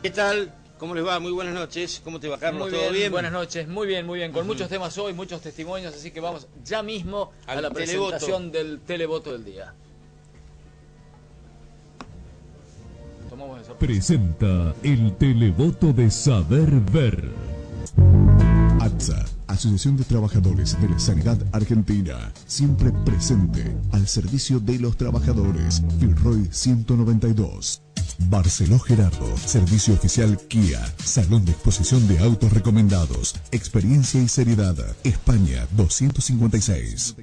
¿Qué tal? ¿Cómo les va? Muy buenas noches. ¿Cómo te va, Carlos? Muy ¿Todo bien, bien? buenas noches. Muy bien, muy bien. Con muchos temas hoy, muchos testimonios, así que vamos ya mismo a la presentación del televoto del día. Tomamos esa Presenta el televoto de Saber Ver. ATSA, Asociación de Trabajadores de la Sanidad Argentina, siempre presente al servicio de los trabajadores. Filroy 192. Barceló Gerardo, servicio oficial Kia, salón de exposición de autos recomendados, experiencia y seriedad, España 256.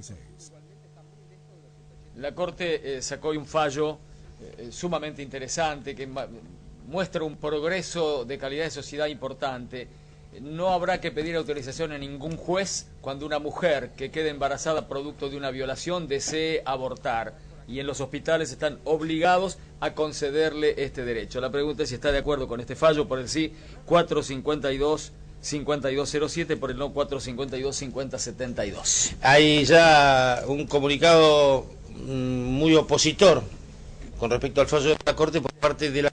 La Corte sacó hoy un fallo sumamente interesante que muestra un progreso de calidad de sociedad importante. No habrá que pedir autorización a ningún juez cuando una mujer que quede embarazada producto de una violación desee abortar, y en los hospitales están obligados a concederle este derecho. La pregunta es si está de acuerdo con este fallo. Por el sí, 452-5207, por el no, 452-5072. Hay ya un comunicado muy opositor con respecto al fallo de la Corte por parte de la...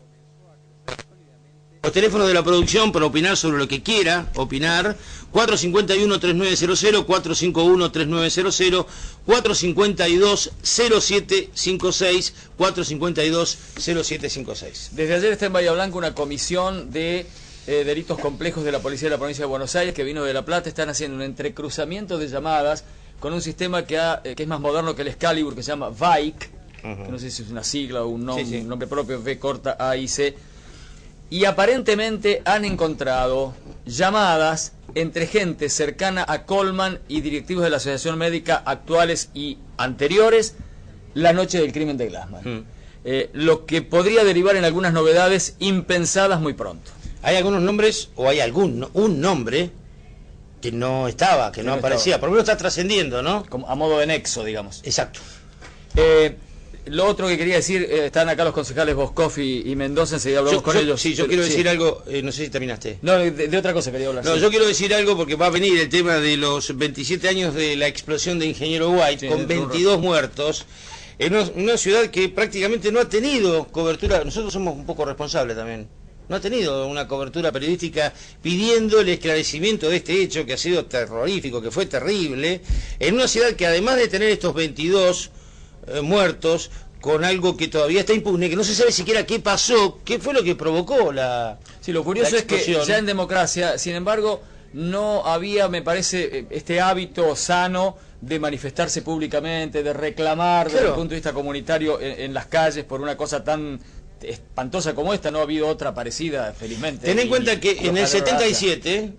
Los teléfonos de la producción para opinar sobre lo que quiera opinar: 451-3900, 451-3900, 452-0756, 452-0756. Desde ayer está en Bahía Blanca una comisión de delitos complejos de la Policía de la Provincia de Buenos Aires, que vino de La Plata. Están haciendo un entrecruzamiento de llamadas con un sistema que es más moderno que el Excalibur, que se llama VAIC, que no sé si es una sigla o un nombre propio, V corta A I C. Y aparentemente han encontrado llamadas entre gente cercana a Colman y directivos de la Asociación Médica actuales y anteriores la noche del crimen de Glassman. Lo que podría derivar en algunas novedades impensadas muy pronto. Hay algunos nombres, o hay un nombre que no estaba, que no aparecía. Por lo menos está trascendiendo, ¿no? Como a modo de nexo, digamos. Exacto. Lo otro que quería decir, están acá los concejales Boscoff y Mendoza, enseguida hablamos con ellos. Sí, yo quiero decir algo, no sé si terminaste. No, de otra cosa quería hablar. No, yo quiero decir algo porque va a venir el tema de los 27 años de la explosión de Ingeniero White, con 22 muertos, en una ciudad que prácticamente no ha tenido cobertura. Nosotros somos un poco responsables también. No ha tenido una cobertura periodística pidiendo el esclarecimiento de este hecho que ha sido terrorífico, que fue terrible, en una ciudad que además de tener estos 22 muertos, con algo que todavía está impune, que no se sabe siquiera qué pasó, qué fue lo que provocó la... Sí, lo curioso es que ya en democracia, sin embargo, no había, me parece, este hábito sano de manifestarse públicamente, de reclamar desde el punto de vista comunitario en las calles por una cosa tan espantosa como esta. No ha habido otra parecida, felizmente. Ten en cuenta que en el 77,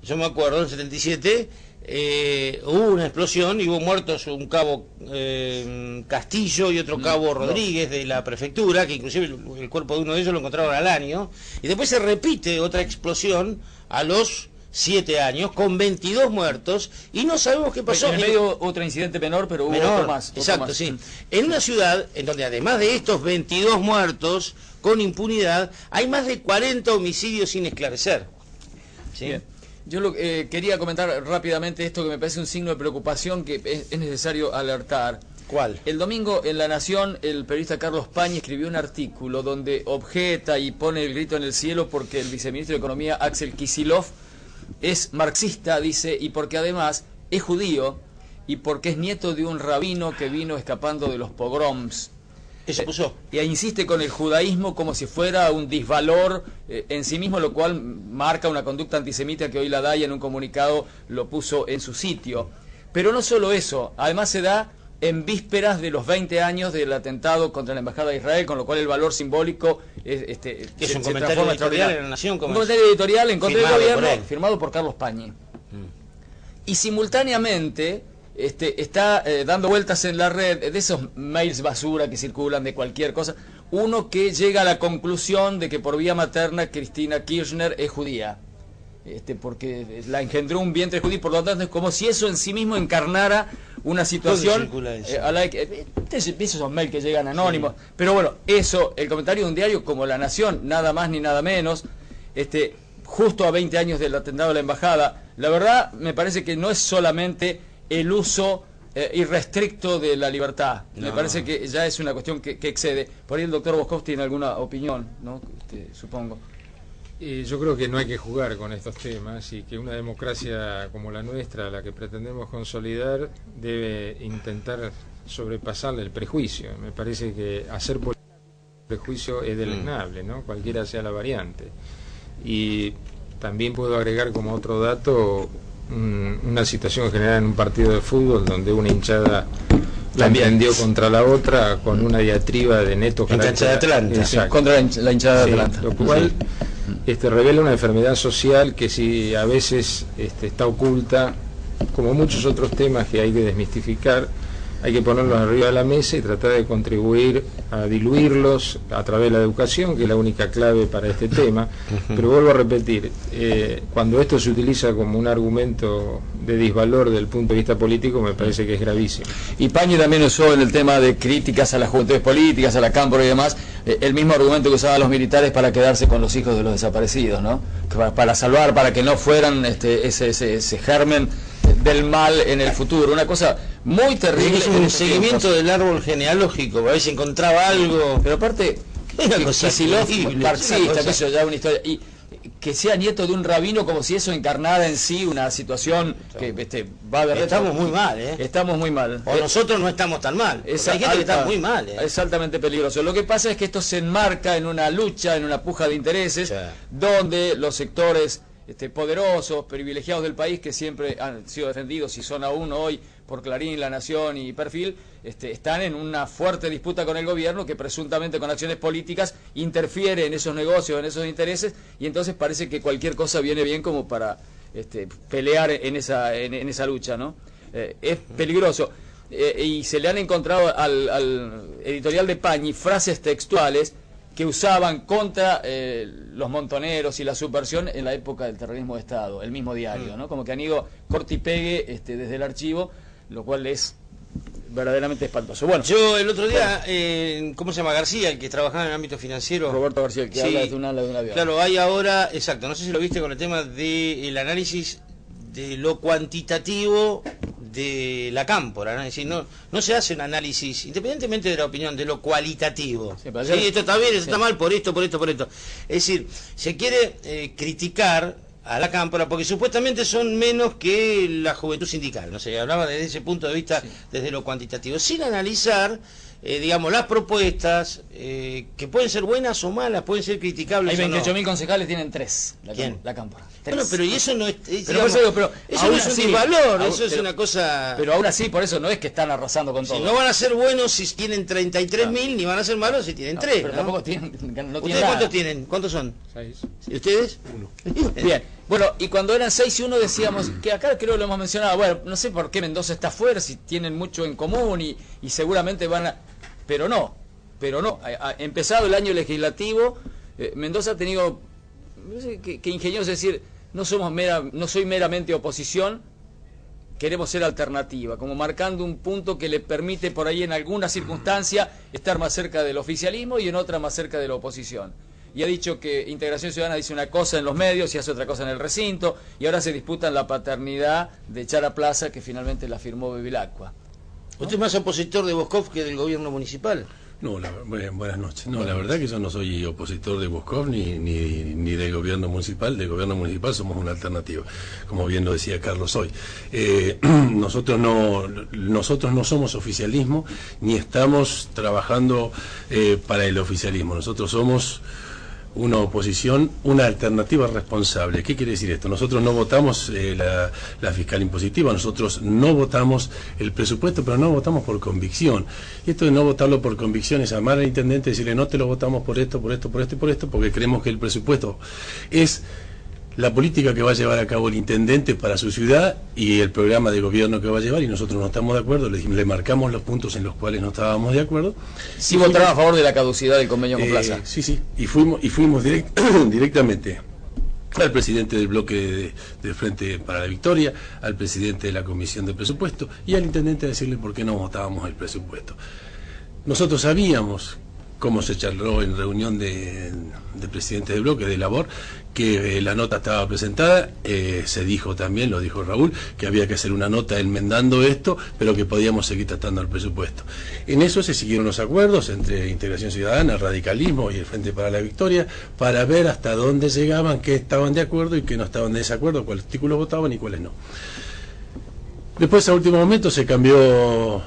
yo me acuerdo, en el 77... hubo una explosión y hubo muertos un cabo Castillo y otro cabo Rodríguez de la prefectura, que inclusive el cuerpo de uno de ellos lo encontraron al año, y después se repite otra explosión a los 7 años con 22 muertos y no sabemos qué pasó. En el medio otro incidente menor, pero hubo otro más. Exacto, sí. En una ciudad en donde además de estos 22 muertos con impunidad, hay más de 40 homicidios sin esclarecer. ¿Sí? Bien. Yo quería comentar rápidamente esto que me parece un signo de preocupación que es necesario alertar. ¿Cuál? El domingo en La Nación el periodista Carlos Pañi escribió un artículo donde objeta y pone el grito en el cielo porque el viceministro de Economía Axel Kicillof es marxista, dice, y porque además es judío y porque es nieto de un rabino que vino escapando de los pogroms. Eso puso. Y insiste con el judaísmo como si fuera un disvalor en sí mismo, lo cual marca una conducta antisemita que hoy la DAI en un comunicado lo puso en su sitio. Pero no solo eso, además se da en vísperas de los 20 años del atentado contra la Embajada de Israel, con lo cual el valor simbólico es un comentario editorial en La Nación. Un comentario editorial en contra del gobierno, firmado por Carlos Pañi. Y simultáneamente... está dando vueltas en la red de esos mails basura que circulan de cualquier cosa, uno que llega a la conclusión de que por vía materna Cristina Kirchner es judía, porque la engendró un vientre judío, por lo tanto es como si eso en sí mismo encarnara una situación a la que esos son mails que llegan anónimos, pero bueno, eso, el comentario de un diario como La Nación, nada más ni nada menos, justo a 20 años del atentado a la embajada. La verdad me parece que no es solamente el uso irrestricto de la libertad. No. Me parece que ya es una cuestión que excede. Por ahí el doctor Boscoff tiene alguna opinión, ¿no? Supongo. Yo creo que no hay que jugar con estos temas y que una democracia como la nuestra, la que pretendemos consolidar, debe intentar sobrepasarle el prejuicio. Me parece que hacer prejuicio es deleznable, ¿no? Cualquiera sea la variante. Y también puedo agregar como otro dato una situación generada en un partido de fútbol donde una hinchada la entendió contra la otra con una diatriba de neto carácter de Atlanta. Contra la hinchada de Atlanta. Lo cual revela una enfermedad social que si a veces está oculta, como muchos otros temas que hay que desmistificar, hay que ponerlos arriba de la mesa y tratar de contribuir a diluirlos a través de la educación, que es la única clave para este tema. Pero vuelvo a repetir, cuando esto se utiliza como un argumento de disvalor desde el punto de vista político, me parece que es gravísimo. Y Pañi también usó en el tema de críticas a las juventudes políticas, a la Cámpora y demás, el mismo argumento que usaban los militares para quedarse con los hijos de los desaparecidos, ¿no? Para salvar, para que no fueran ese germen del mal en el futuro, una cosa muy terrible. Es un seguimiento del árbol genealógico, a ver si encontraba algo. Pero aparte, Kisilov, marxista, que eso ya es una historia, y que sea nieto de un rabino como si eso encarnara en sí una situación que va a haber. Estamos muy mal, Estamos muy mal. O nosotros no estamos tan mal. Hay gente que está muy mal, Es altamente peligroso. Lo que pasa es que esto se enmarca en una lucha, en una puja de intereses, donde los sectores poderosos, privilegiados del país, que siempre han sido defendidos y son aún hoy por Clarín, La Nación y Perfil, están en una fuerte disputa con el gobierno que presuntamente con acciones políticas interfiere en esos negocios, en esos intereses, y entonces parece que cualquier cosa viene bien como para pelear en esa lucha, ¿no? Es peligroso. Y se le han encontrado al editorial de Pañi frases textuales que usaban contra los montoneros y la subversión en la época del terrorismo de Estado, el mismo diario, ¿no? Como que han ido corte y pegue desde el archivo, lo cual es verdaderamente espantoso. Bueno, yo el otro día, ¿cómo se llama? García, el que trabajaba en el ámbito financiero. Roberto García, el que habla de un avión. Claro, hay ahora, exacto, no sé si lo viste con el tema del análisis de lo cuantitativo de la Cámpora, ¿no? Es decir, no se hace un análisis, independientemente de la opinión, de lo cualitativo. Sí, esto está bien, esto está mal, por esto. Es decir, se quiere criticar a la Cámpora porque supuestamente son menos que la juventud sindical, no sé, hablaba desde ese punto de vista, desde lo cuantitativo, sin analizar digamos, las propuestas, que pueden ser buenas o malas, pueden ser criticables. Hay 28.000 concejales, tienen 3. La Cámpora. Bueno, pero y eso no es. Pero eso no es un disvalor, eso es una cosa. Pero aún así, por eso no es que están arrasando con todo. No van a ser buenos si tienen 33.000, ni van a ser malos si tienen 3. Pero tampoco tienen. ¿Ustedes cuántos tienen? ¿Cuántos son? 6. ¿Y ustedes? 1. Bien. Bueno, y cuando eran 6 y 1 decíamos, que acá creo que lo hemos mencionado, bueno, no sé por qué Mendoza está afuera, si tienen mucho en común y seguramente van a. Pero no. Empezado el año legislativo, Mendoza ha tenido, no sé qué ingenioso decir, no soy meramente oposición, queremos ser alternativa, como marcando un punto que le permite por ahí en alguna circunstancia estar más cerca del oficialismo y en otra más cerca de la oposición. Y ha dicho que Integración Ciudadana dice una cosa en los medios y hace otra cosa en el recinto, y ahora se disputan la paternidad de Chara Plaza, que finalmente la firmó Bevilacqua. ¿Usted es más opositor de Boscov que del gobierno municipal? No, buenas noches. No, la verdad que yo no soy opositor de Boscov ni del gobierno municipal. Del gobierno municipal somos una alternativa, como bien lo decía Carlos hoy. Nosotros no somos oficialismo, ni estamos trabajando para el oficialismo. Nosotros somos una oposición, una alternativa responsable. ¿Qué quiere decir esto? Nosotros no votamos la fiscal impositiva, nosotros no votamos el presupuesto, pero no votamos por convicción. Y esto de no votarlo por convicción es llamar al intendente y decirle no te lo votamos por esto, porque creemos que el presupuesto es la política que va a llevar a cabo el intendente para su ciudad y el programa de gobierno que va a llevar, y nosotros no estamos de acuerdo, le marcamos los puntos en los cuales no estábamos de acuerdo. Sí votaron a favor de la caducidad del convenio con Plaza. Sí, y fuimos directamente al presidente del bloque de Frente para la Victoria, al presidente de la Comisión de Presupuesto y al intendente a decirle por qué no votábamos el presupuesto. Nosotros sabíamos como se charló en reunión de presidentes de bloque, de labor, que la nota estaba presentada, se dijo también, lo dijo Raúl, que había que hacer una nota enmendando esto, pero que podíamos seguir tratando el presupuesto. En eso se siguieron los acuerdos entre Integración Ciudadana, el Radicalismo y el Frente para la Victoria, para ver hasta dónde llegaban, qué estaban de acuerdo y qué no estaban de desacuerdo, cuáles artículos votaban y cuáles no. Después, a último momento, se cambió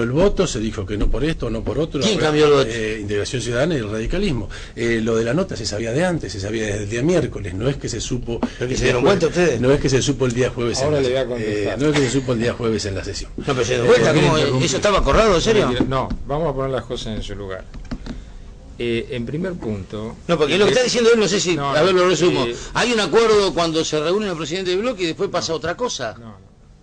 el voto, se dijo que no por esto, no por otro. ¿Quién cambió el voto? Integración Ciudadana y el Radicalismo. Lo de la nota se sabía de antes, se sabía desde el día miércoles, no es que se supo... ¿Pero que se dieron cuenta ustedes? No es que se supo el día jueves. Ahora le voy a contestar. No es que se supo el día jueves en la sesión. No, pero se dieron cuenta, ¿cómo? ¿Eso estaba acordado, en serio? No, vamos a poner las cosas en su lugar. En primer punto... No, porque lo que está diciendo él, no sé si... No, a ver, lo resumo. eh, Hay un acuerdo cuando se reúne el presidente del bloque y después pasa otra cosa.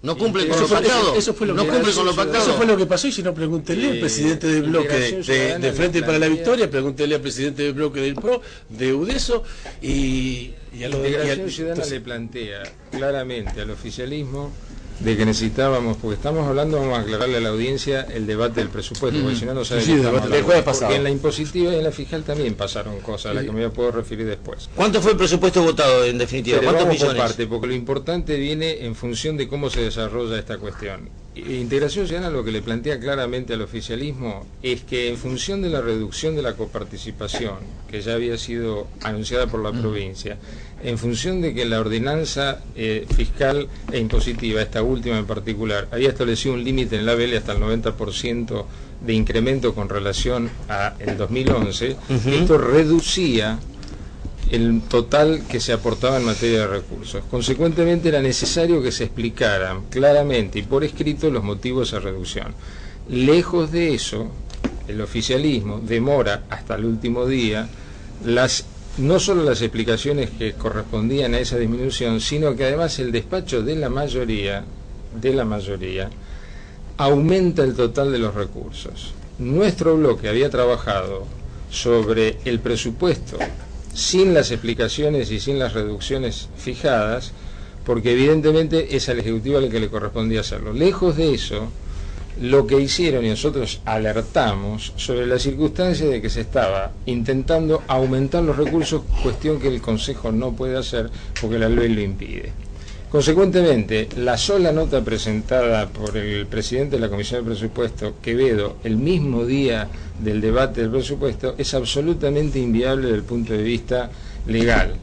No cumple con lo pactado. Eso fue lo que cumple con lo pactado. Eso fue lo que pasó, y si no, pregúntele al presidente del bloque de Frente para la Victoria, pregúntele al presidente del bloque del PRO, de UDESO, y a lo de... Integración Ciudadana le plantea claramente al oficialismo de que necesitábamos, porque estamos hablando, vamos a aclararle a la audiencia el debate del presupuesto, porque si no, no sabe Sí, qué debate estamos del hablando. jueves pasado. Porque en la impositiva y en la fiscal también pasaron cosas, a las que me puedo referir después. ¿Cuánto fue el presupuesto votado, en definitiva? Pero ¿Cuántos vamos por millones? parte, porque lo importante viene en función de cómo se desarrolla esta cuestión. Integración Ciudadana lo que le plantea claramente al oficialismo es que en función de la reducción de la coparticipación, que ya había sido anunciada por la provincia, en función de que la ordenanza fiscal e impositiva, esta última en particular, había establecido un límite en la ABL hasta el 90% de incremento con relación a el 2011, esto reducía el total que se aportaba en materia de recursos. Consecuentemente era necesario que se explicaran claramente y por escrito los motivos de esa reducción. Lejos de eso, el oficialismo demora hasta el último día no solo las explicaciones que correspondían a esa disminución, sino que además el despacho de la mayoría aumenta el total de los recursos. Nuestro bloque había trabajado sobre el presupuesto sin las explicaciones y sin las reducciones fijadas, porque evidentemente es al Ejecutivo al que le correspondía hacerlo. Lejos de eso, lo que hicieron, y nosotros alertamos sobre la circunstancia de que se estaba intentando aumentar los recursos, cuestión que el Consejo no puede hacer porque la ley lo impide. Consecuentemente, la sola nota presentada por el presidente de la Comisión de Presupuesto, Quevedo, el mismo día del debate del presupuesto, es absolutamente inviable desde el punto de vista legal.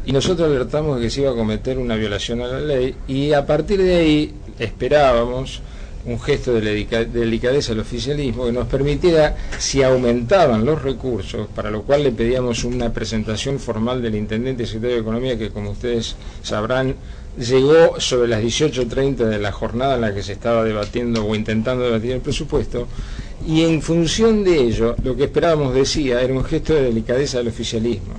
Y nosotros alertamos de que se iba a cometer una violación a la ley, y a partir de ahí esperábamos un gesto de delicadeza al oficialismo que nos permitiera, si aumentaban los recursos, para lo cual le pedíamos una presentación formal del Intendente y Secretario de Economía, que como ustedes sabrán, llegó sobre las 18:30 de la jornada en la que se estaba debatiendo o intentando debatir el presupuesto, y en función de ello, lo que esperábamos, decía, era un gesto de delicadeza del oficialismo.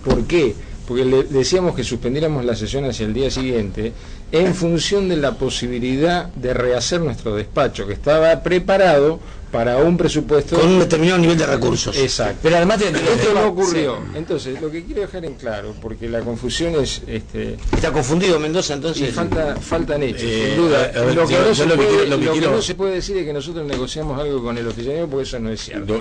¿Por qué? Porque le decíamos que suspendiéramos la sesión hacia el día siguiente en función de la posibilidad de rehacer nuestro despacho, que estaba preparado para un presupuesto con un determinado nivel de recursos. Exacto. Pero además esto no ocurrió. Entonces, lo que quiero dejar en claro, porque la confusión es Está confundido Mendoza, entonces. Y faltan hechos, sin duda. Lo que no se puede decir es que nosotros negociamos algo con el oficialismo, porque eso no es cierto.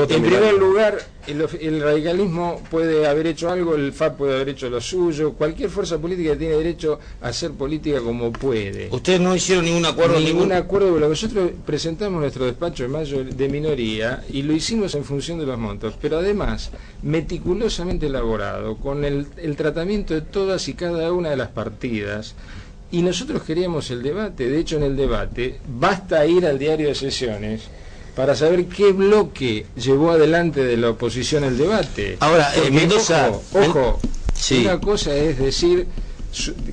En primer lugar, el radicalismo puede haber hecho algo, el FAP puede haber hecho lo suyo, cualquier fuerza política tiene derecho a hacer política como puede. Ustedes no hicieron ningún acuerdo. Ningún acuerdo. Nosotros presentamos nuestro despacho en mayo de minoría y lo hicimos en función de los montos, pero además meticulosamente elaborado con el tratamiento de todas y cada una de las partidas. Y nosotros queríamos el debate. De hecho, en el debate basta ir al diario de sesiones para saber qué bloque llevó adelante de la oposición el debate. Ahora, Mendoza, ojo, sí. Una cosa es decir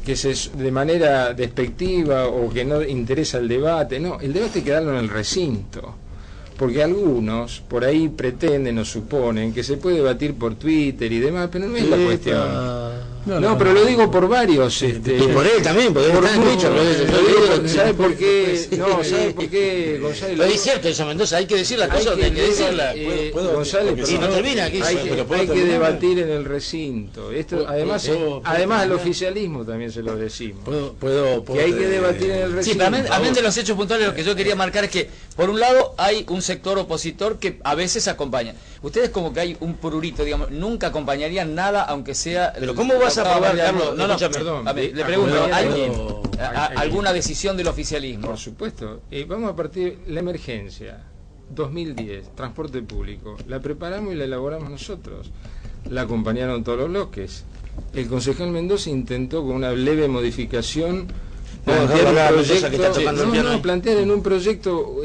que de manera despectiva o que no interesa el debate. No, el debate hay que darlo en el recinto, porque algunos por ahí pretenden o suponen que se puede debatir por Twitter y demás, pero no es la cuestión. No, pero lo digo por varios. Y por él también, porque él está en Twitter. ¿Sabe por qué? No, ¿sabe por qué, González? Lo es cierto eso, Mendoza, hay que decir las cosas, hay que decirlas. González, y no termina aquí. Hay que debatir en el recinto. Esto, además al oficialismo también se lo decimos. Que hay que debatir en el recinto. Sí, pero amén de los hechos puntuales, lo que yo quería marcar es que, por un lado, hay un sector opositor que a veces acompaña. Ustedes como que hay un prurito, digamos, nunca acompañarían nada, aunque sea... Pero ¿cómo vas a aprobar, Carlos? No, perdón. Le pregunto, ¿hay alguna decisión del oficialismo? Por supuesto. Vamos a partir de la emergencia. 2010, transporte público. La preparamos y la elaboramos nosotros. La acompañaron todos los bloques. El concejal Mendoza intentó con una leve modificación plantear en un proyecto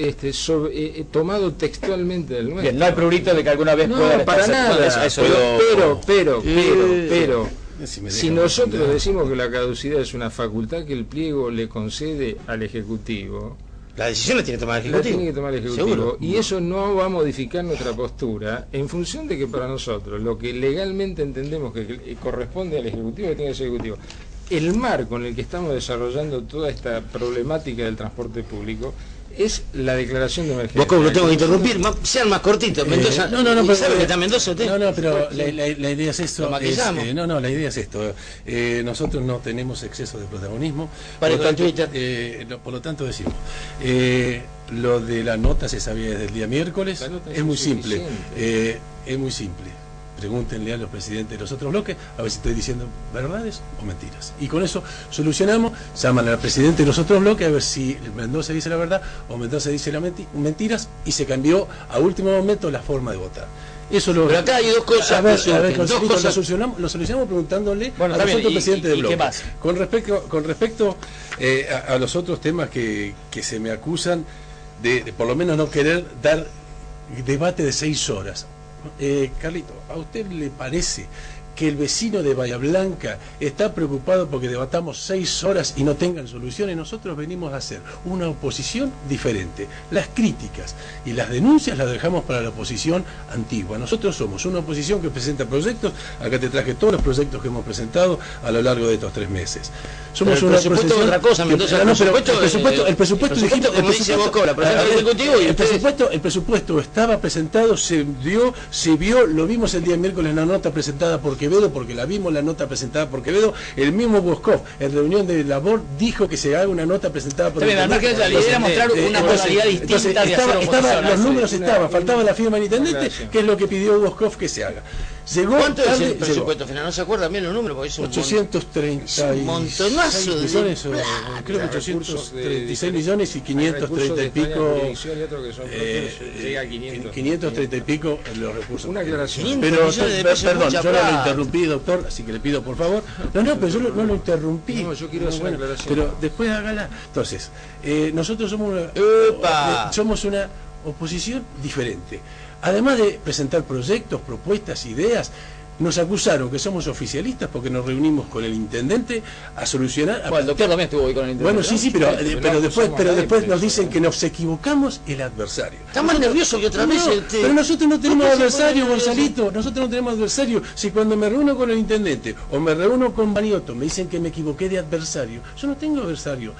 tomado textualmente del nuestro. Bien, no hay prurito de que alguna vez pueda para nada. Pero si nosotros decimos que la caducidad es una facultad que el pliego le concede al Ejecutivo, la decisión la tiene que tomar el Ejecutivo. Tiene que tomar el Ejecutivo. ¿Seguro? Y eso no va a modificar nuestra postura en función de que para nosotros lo que legalmente entendemos que corresponde al Ejecutivo, que tiene el Ejecutivo. El marco en el que estamos desarrollando toda esta problemática del transporte público es la declaración de emergencia. Vos como lo tengo que interrumpir, sean más cortitos. Mendoza, pero ¿sabe que está Mendoza usted? No, pero la idea es esto. La idea es esto. Nosotros no tenemos exceso de protagonismo. Por lo tanto decimos, lo de la nota se sabía desde el día miércoles. Es muy simple. Es muy simple. Pregúntenle a los presidentes de los otros bloques a ver si estoy diciendo verdades o mentiras. Y con eso solucionamos, llaman al presidente de los otros bloques a ver si Mendoza dice la verdad o Mendoza dice mentiras, y se cambió a último momento la forma de votar. Pero acá hay dos cosas. Lo solucionamos preguntándole a los otros presidentes del bloque. Con respecto a los otros temas que se me acusan de por lo menos no querer dar debate de 6 horas. Carlito, ¿a usted le parece que el vecino de Bahía Blanca está preocupado porque debatamos 6 horas y no tengan soluciones? Nosotros venimos a hacer una oposición diferente. Las críticas y las denuncias las dejamos para la oposición antigua. Nosotros somos una oposición que presenta proyectos. Acá te traje todos los proyectos que hemos presentado a lo largo de estos 3 meses. Somos una oposición. Otra cosa, Mendoza, el presupuesto el presupuesto estaba presentado, se vio, lo vimos el día miércoles en la nota presentada por Quevedo, porque la vimos la nota presentada por Quevedo. El mismo Boscov en reunión de labor dijo que se haga una nota presentada por Quevedo. La idea era mostrar una modalidad distinta de hacer oposición. Los números estaban, faltaba la firma del intendente, que es lo que pidió Boscov que se haga. ¿Cuánto es el presupuesto final? No se acuerdan bien los números, porque es un 830 un montonazo millones, creo que 836 millones y 530 y pico. Llega a 500. 530 y pico los recursos. Una aclaración. Pero, perdón, yo no lo interrumpí, doctor, así que le pido por favor. No, pero yo no lo interrumpí. No, yo quiero hacer una aclaración. Pero después hágala. Entonces, nosotros somos una oposición diferente. Además de presentar proyectos, propuestas, ideas, nos acusaron que somos oficialistas porque nos reunimos con el intendente a solucionar. Bueno, el doctor también estuvo hoy con el intendente. Bueno, sí, pero después nos dicen que nos equivocamos el adversario. Está más nervioso que otra vez. Pero nosotros no tenemos adversario, Gonzalito. Nosotros no tenemos adversario. Si cuando me reúno con el intendente o me reúno con Baniotto me dicen que me equivoqué de adversario, yo no tengo adversario.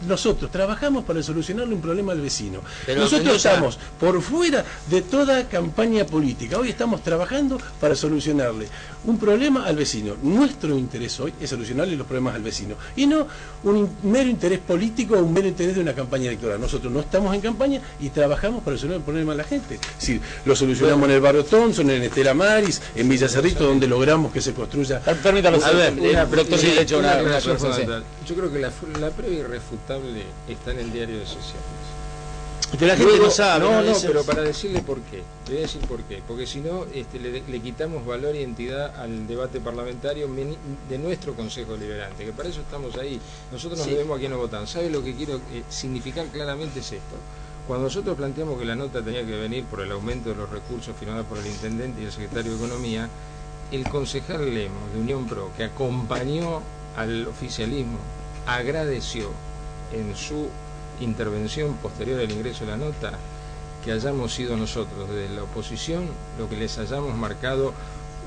Nosotros trabajamos para solucionarle un problema al vecino. Pero nosotros estamos por fuera de toda campaña política. Hoy estamos trabajando para solucionarle un problema al vecino. Nuestro interés hoy es solucionarle los problemas al vecino. Y no un mero interés político o un mero interés de una campaña electoral. Nosotros no estamos en campaña y trabajamos para solucionar el problema a la gente. Si lo solucionamos en el barrio Thompson, en Estela Maris, en Villa Cerrito, donde logramos que se construya. Permítalo, a ver, yo creo que la prueba irrefutable está en el diario de sesiones. Pero la gente no sabe. Pero para decirle por qué. Le voy a decir por qué. Porque si no, le quitamos valor y entidad al debate parlamentario de nuestro Consejo Deliberante, que para eso estamos ahí. Nosotros nos debemos a quien nos votan. ¿Sabe lo que quiero significar claramente? Es esto. Cuando nosotros planteamos que la nota tenía que venir por el aumento de los recursos firmados por el Intendente y el Secretario de Economía, el concejal Lemos de Unión Pro, que acompañó al oficialismo, agradeció en su intervención posterior al ingreso de la nota que hayamos sido nosotros desde la oposición lo que les hayamos marcado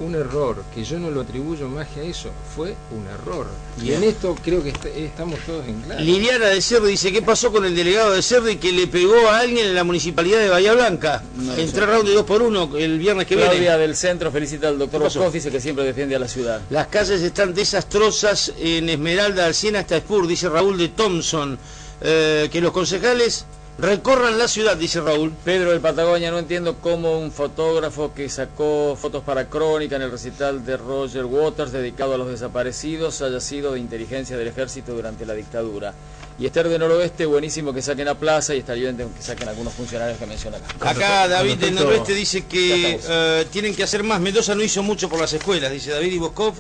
un error, que yo no lo atribuyo más que a eso, fue un error. Y en esto creo que estamos todos en claro. Liliana de Cerri dice, ¿qué pasó con el delegado de Cerri que le pegó a alguien en la municipalidad de Bahía Blanca? En 3 rounds de 2-1 el viernes que viene. Claudia del Centro felicita al doctor Boscoff, dice que siempre defiende a la ciudad. Las calles están desastrosas en Esmeralda, Alciena hasta Spur, dice Raúl de Thompson. Que los concejales recorran la ciudad, dice Raúl. Pedro del Patagonia, no entiendo cómo un fotógrafo que sacó fotos para Crónica en el recital de Roger Waters dedicado a los desaparecidos haya sido de inteligencia del ejército durante la dictadura. Y Esther de Noroeste, buenísimo que saquen a Plaza, y estaría bien que saquen algunos funcionarios que menciona acá. Acá David del Noroeste dice que tienen que hacer más. Mendoza no hizo mucho por las escuelas, dice David, y Boscoff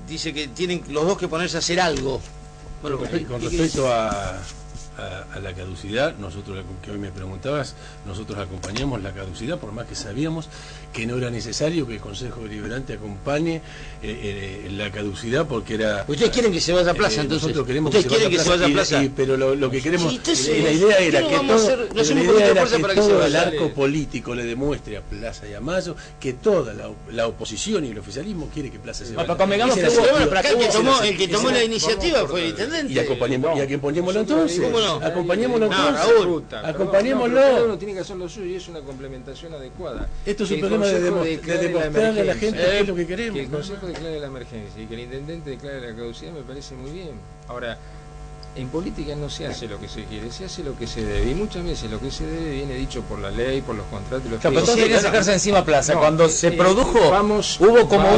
dice que tienen los dos que ponerse a hacer algo. Bueno, con respecto a la caducidad, nosotros, que hoy me preguntabas, nosotros acompañamos la caducidad, por más que sabíamos que no era necesario que el Consejo Deliberante acompañe la caducidad, porque era... ¿Ustedes quieren que se vaya a Plaza, entonces? Nosotros queremos ¿Ustedes que se vaya a Plaza? Pero lo que queremos... Sí, la idea era que todo el arco sale. político le demuestre a Plaza y a Mayo que toda la oposición y el oficialismo quiere que Plaza se vaya. El que tomó la iniciativa fue el intendente. Y acompañémoslo entonces. ¿Cómo no? Acompañémoslo entonces. Raúl, acompañémoslo. Cada uno tiene que hacer lo suyo y es una complementación adecuada. Esto es un problema de demostrarle a la gente qué es lo que queremos. Que el Consejo declare la emergencia y que el intendente declare la caducidad me parece muy bien. Ahora, en política no se hace lo que se quiere, se hace lo que se debe. Y muchas veces lo que se debe viene dicho por la ley, por los contratos. Pero entonces quería sacarse encima Plaza. Cuando se produjo, hubo como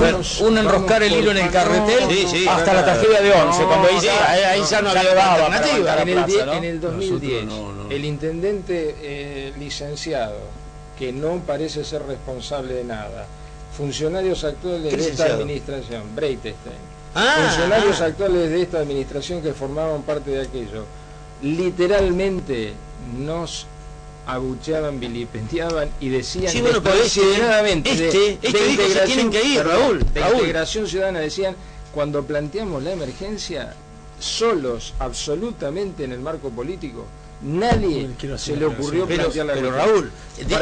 un enroscar el hilo en el carretel hasta la tragedia de 11. Cuando ahí ya no había alternativa. En el 2010, el intendente licenciado, que no parece ser responsable de nada, funcionarios actuales de esta administración, Breitestein, funcionarios actuales de esta administración que formaban parte de aquello, literalmente nos abucheaban, vilipendiaban y decían consideradamente de integración, integración ciudadana, decían, cuando planteamos la emergencia solos, absolutamente en el marco político, nadie se le ocurrió plantear la emergencia. Raúl,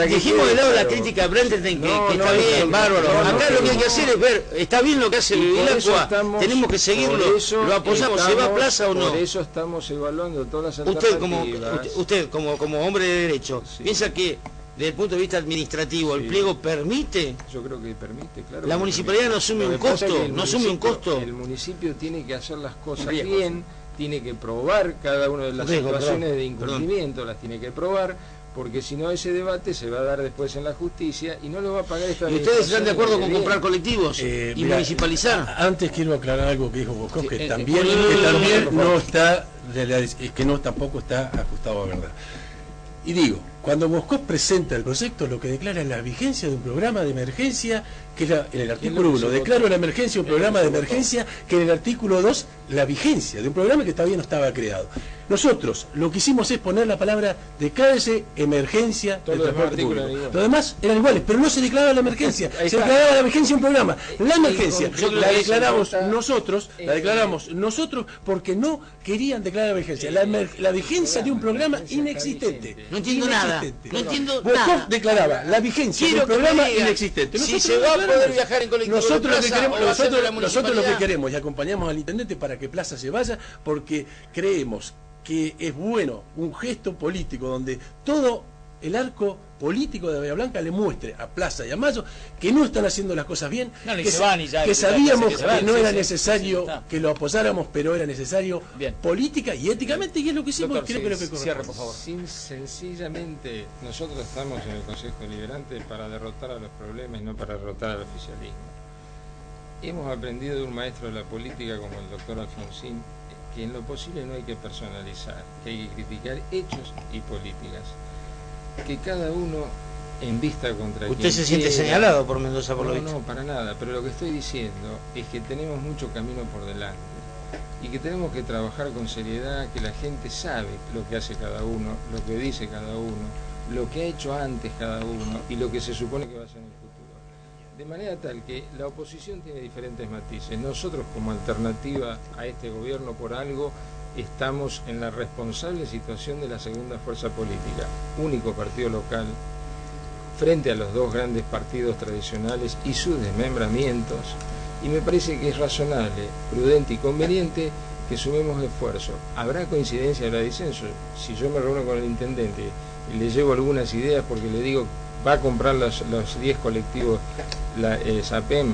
dejemos de lado la crítica a Breitestein, que está bien, bárbaro. Acá lo que hay que hacer es ver, está bien lo que hace Vilacqua, tenemos que seguirlo, lo apoyamos, ¿se va a Plaza o no? Por eso estamos evaluando todas las alternativas. Usted como hombre de derecho, ¿piensa que desde el punto de vista administrativo el pliego permite? Yo creo que permite, claro. La municipalidad no asume un costo, El municipio tiene que hacer las cosas bien, tiene que probar cada una de las situaciones de incumplimiento, las tiene que probar, porque si no ese debate se va a dar después en la justicia y no lo va a pagar esta administración. ¿Y ustedes están de acuerdo con comprar colectivos y municipalizar? Antes quiero aclarar algo que dijo Boscoff, que también no está, que no tampoco está ajustado a verdad. Y digo, cuando Boscoff presenta el proyecto, lo que declara es la vigencia de un programa de emergencia, que en el artículo 1 declaro la emergencia un programa de emergencia, que en el artículo 2 la vigencia de un programa que todavía no estaba creado. Nosotros lo que hicimos es poner la palabra declárese emergencia del transporte público. Los demás eran iguales, pero no se declaraba la emergencia, se declaraba la vigencia de un programa. La emergencia la declaramos nosotros porque no querían declarar la vigencia. La vigencia de un programa inexistente. No entiendo nada. No entiendo Boscoff nada. declaraba la vigencia de un programa inexistente. Si se va a poder viajar en colectivo, nosotros lo que queremos y acompañamos al intendente para que Plaza se vaya, porque creemos que es bueno un gesto político donde todo el arco político de Bahía Blanca le muestre a Plaza y a Mayo que no están haciendo las cosas bien, que sabíamos que no era necesario que lo apoyáramos, pero era necesario política y éticamente, y es lo que hicimos. Doctor, creo que lo que cierre, por favor. Sencillamente, nosotros estamos en el Consejo Deliberante para derrotar a los problemas y no para derrotar al oficialismo. Hemos aprendido de un maestro de la política como el doctor Alfonsín que en lo posible no hay que personalizar, que hay que criticar hechos y políticas, que cada uno envista contra quien ¿Usted se siente señalado por Mendoza por lo visto? No, para nada, pero lo que estoy diciendo es que tenemos mucho camino por delante y que tenemos que trabajar con seriedad, que la gente sabe lo que hace cada uno, lo que dice cada uno, lo que ha hecho antes cada uno y lo que se supone que va a hacer en el futuro. De manera tal que la oposición tiene diferentes matices. Nosotros, como alternativa a este gobierno, por algo estamos en la responsable situación de la segunda fuerza política, único partido local, frente a los dos grandes partidos tradicionales y sus desmembramientos, y me parece que es razonable, prudente y conveniente que sumemos esfuerzo. Habrá coincidencia, habrá disenso. Si yo me reúno con el intendente y le llevo algunas ideas porque le digo va a comprar los 10 colectivos SAPEM,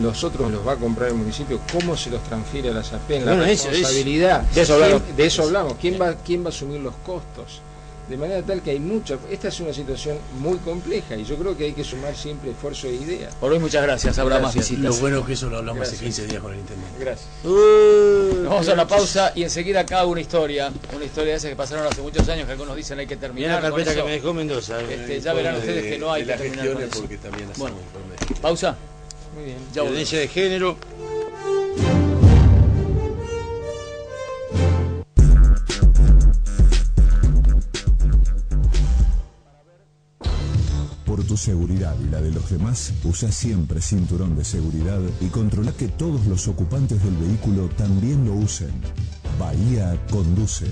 los otros los va a comprar el municipio, ¿cómo se los transfiere a la SAPEM? La responsabilidad, de eso hablamos. ¿Quién va a asumir los costos? De manera tal que hay esta es una situación muy compleja y yo creo que hay que sumar siempre esfuerzo e ideas. Por hoy muchas gracias, habrá más visitas. Lo bueno es que eso lo hablamos hace 15 días con el intendente. Gracias. Nos vamos a la pausa y enseguida acá una historia de esas que pasaron hace muchos años que algunos dicen hay que terminar. Mira la carpeta que me dejó Mendoza. Ya verán ustedes que no hay que terminar con eso. Porque también bueno, pausa. Muy bien. Ya violencia de género. Por tu seguridad y la de los demás, usa siempre cinturón de seguridad y controla que todos los ocupantes del vehículo también lo usen. Bahía conduce.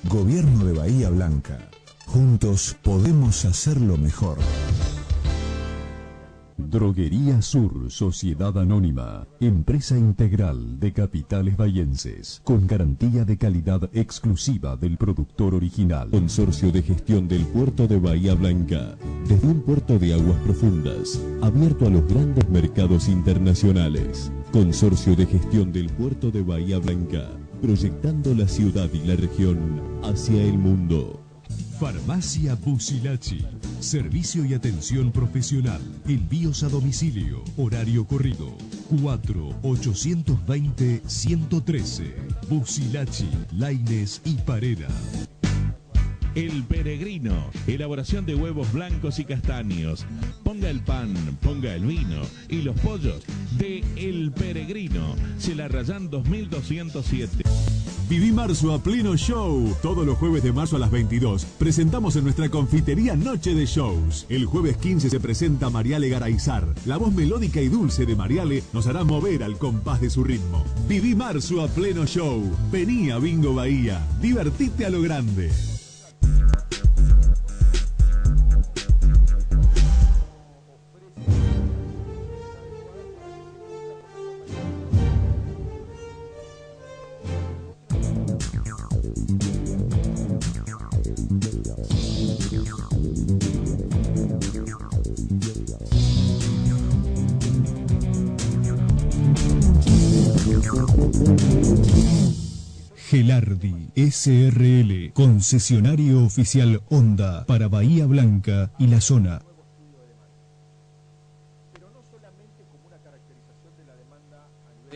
Gobierno de Bahía Blanca. Juntos podemos hacerlo mejor. Droguería Sur, Sociedad Anónima, empresa integral de capitales bahienses, con garantía de calidad exclusiva del productor original. Consorcio de gestión del puerto de Bahía Blanca, desde un puerto de aguas profundas, abierto a los grandes mercados internacionales. Consorcio de gestión del puerto de Bahía Blanca, proyectando la ciudad y la región hacia el mundo. Farmacia Bucilachi. Servicio y atención profesional. Envíos a domicilio. Horario corrido. 4-820-113. Bucilachi, Laines y Parera. El Peregrino, elaboración de huevos blancos y castaños. Ponga el pan, ponga el vino y los pollos de El Peregrino. Celarrayán 2207. Viví marzo a pleno show. Todos los jueves de marzo a las 22 presentamos en nuestra confitería Noche de Shows. El jueves 15 se presenta Mariale Garaizar. La voz melódica y dulce de Mariale nos hará mover al compás de su ritmo. Viví marzo a pleno show. Vení a Bingo Bahía. Divertite a lo grande. Gelardi SRL, concesionario oficial Honda para Bahía Blanca y la zona.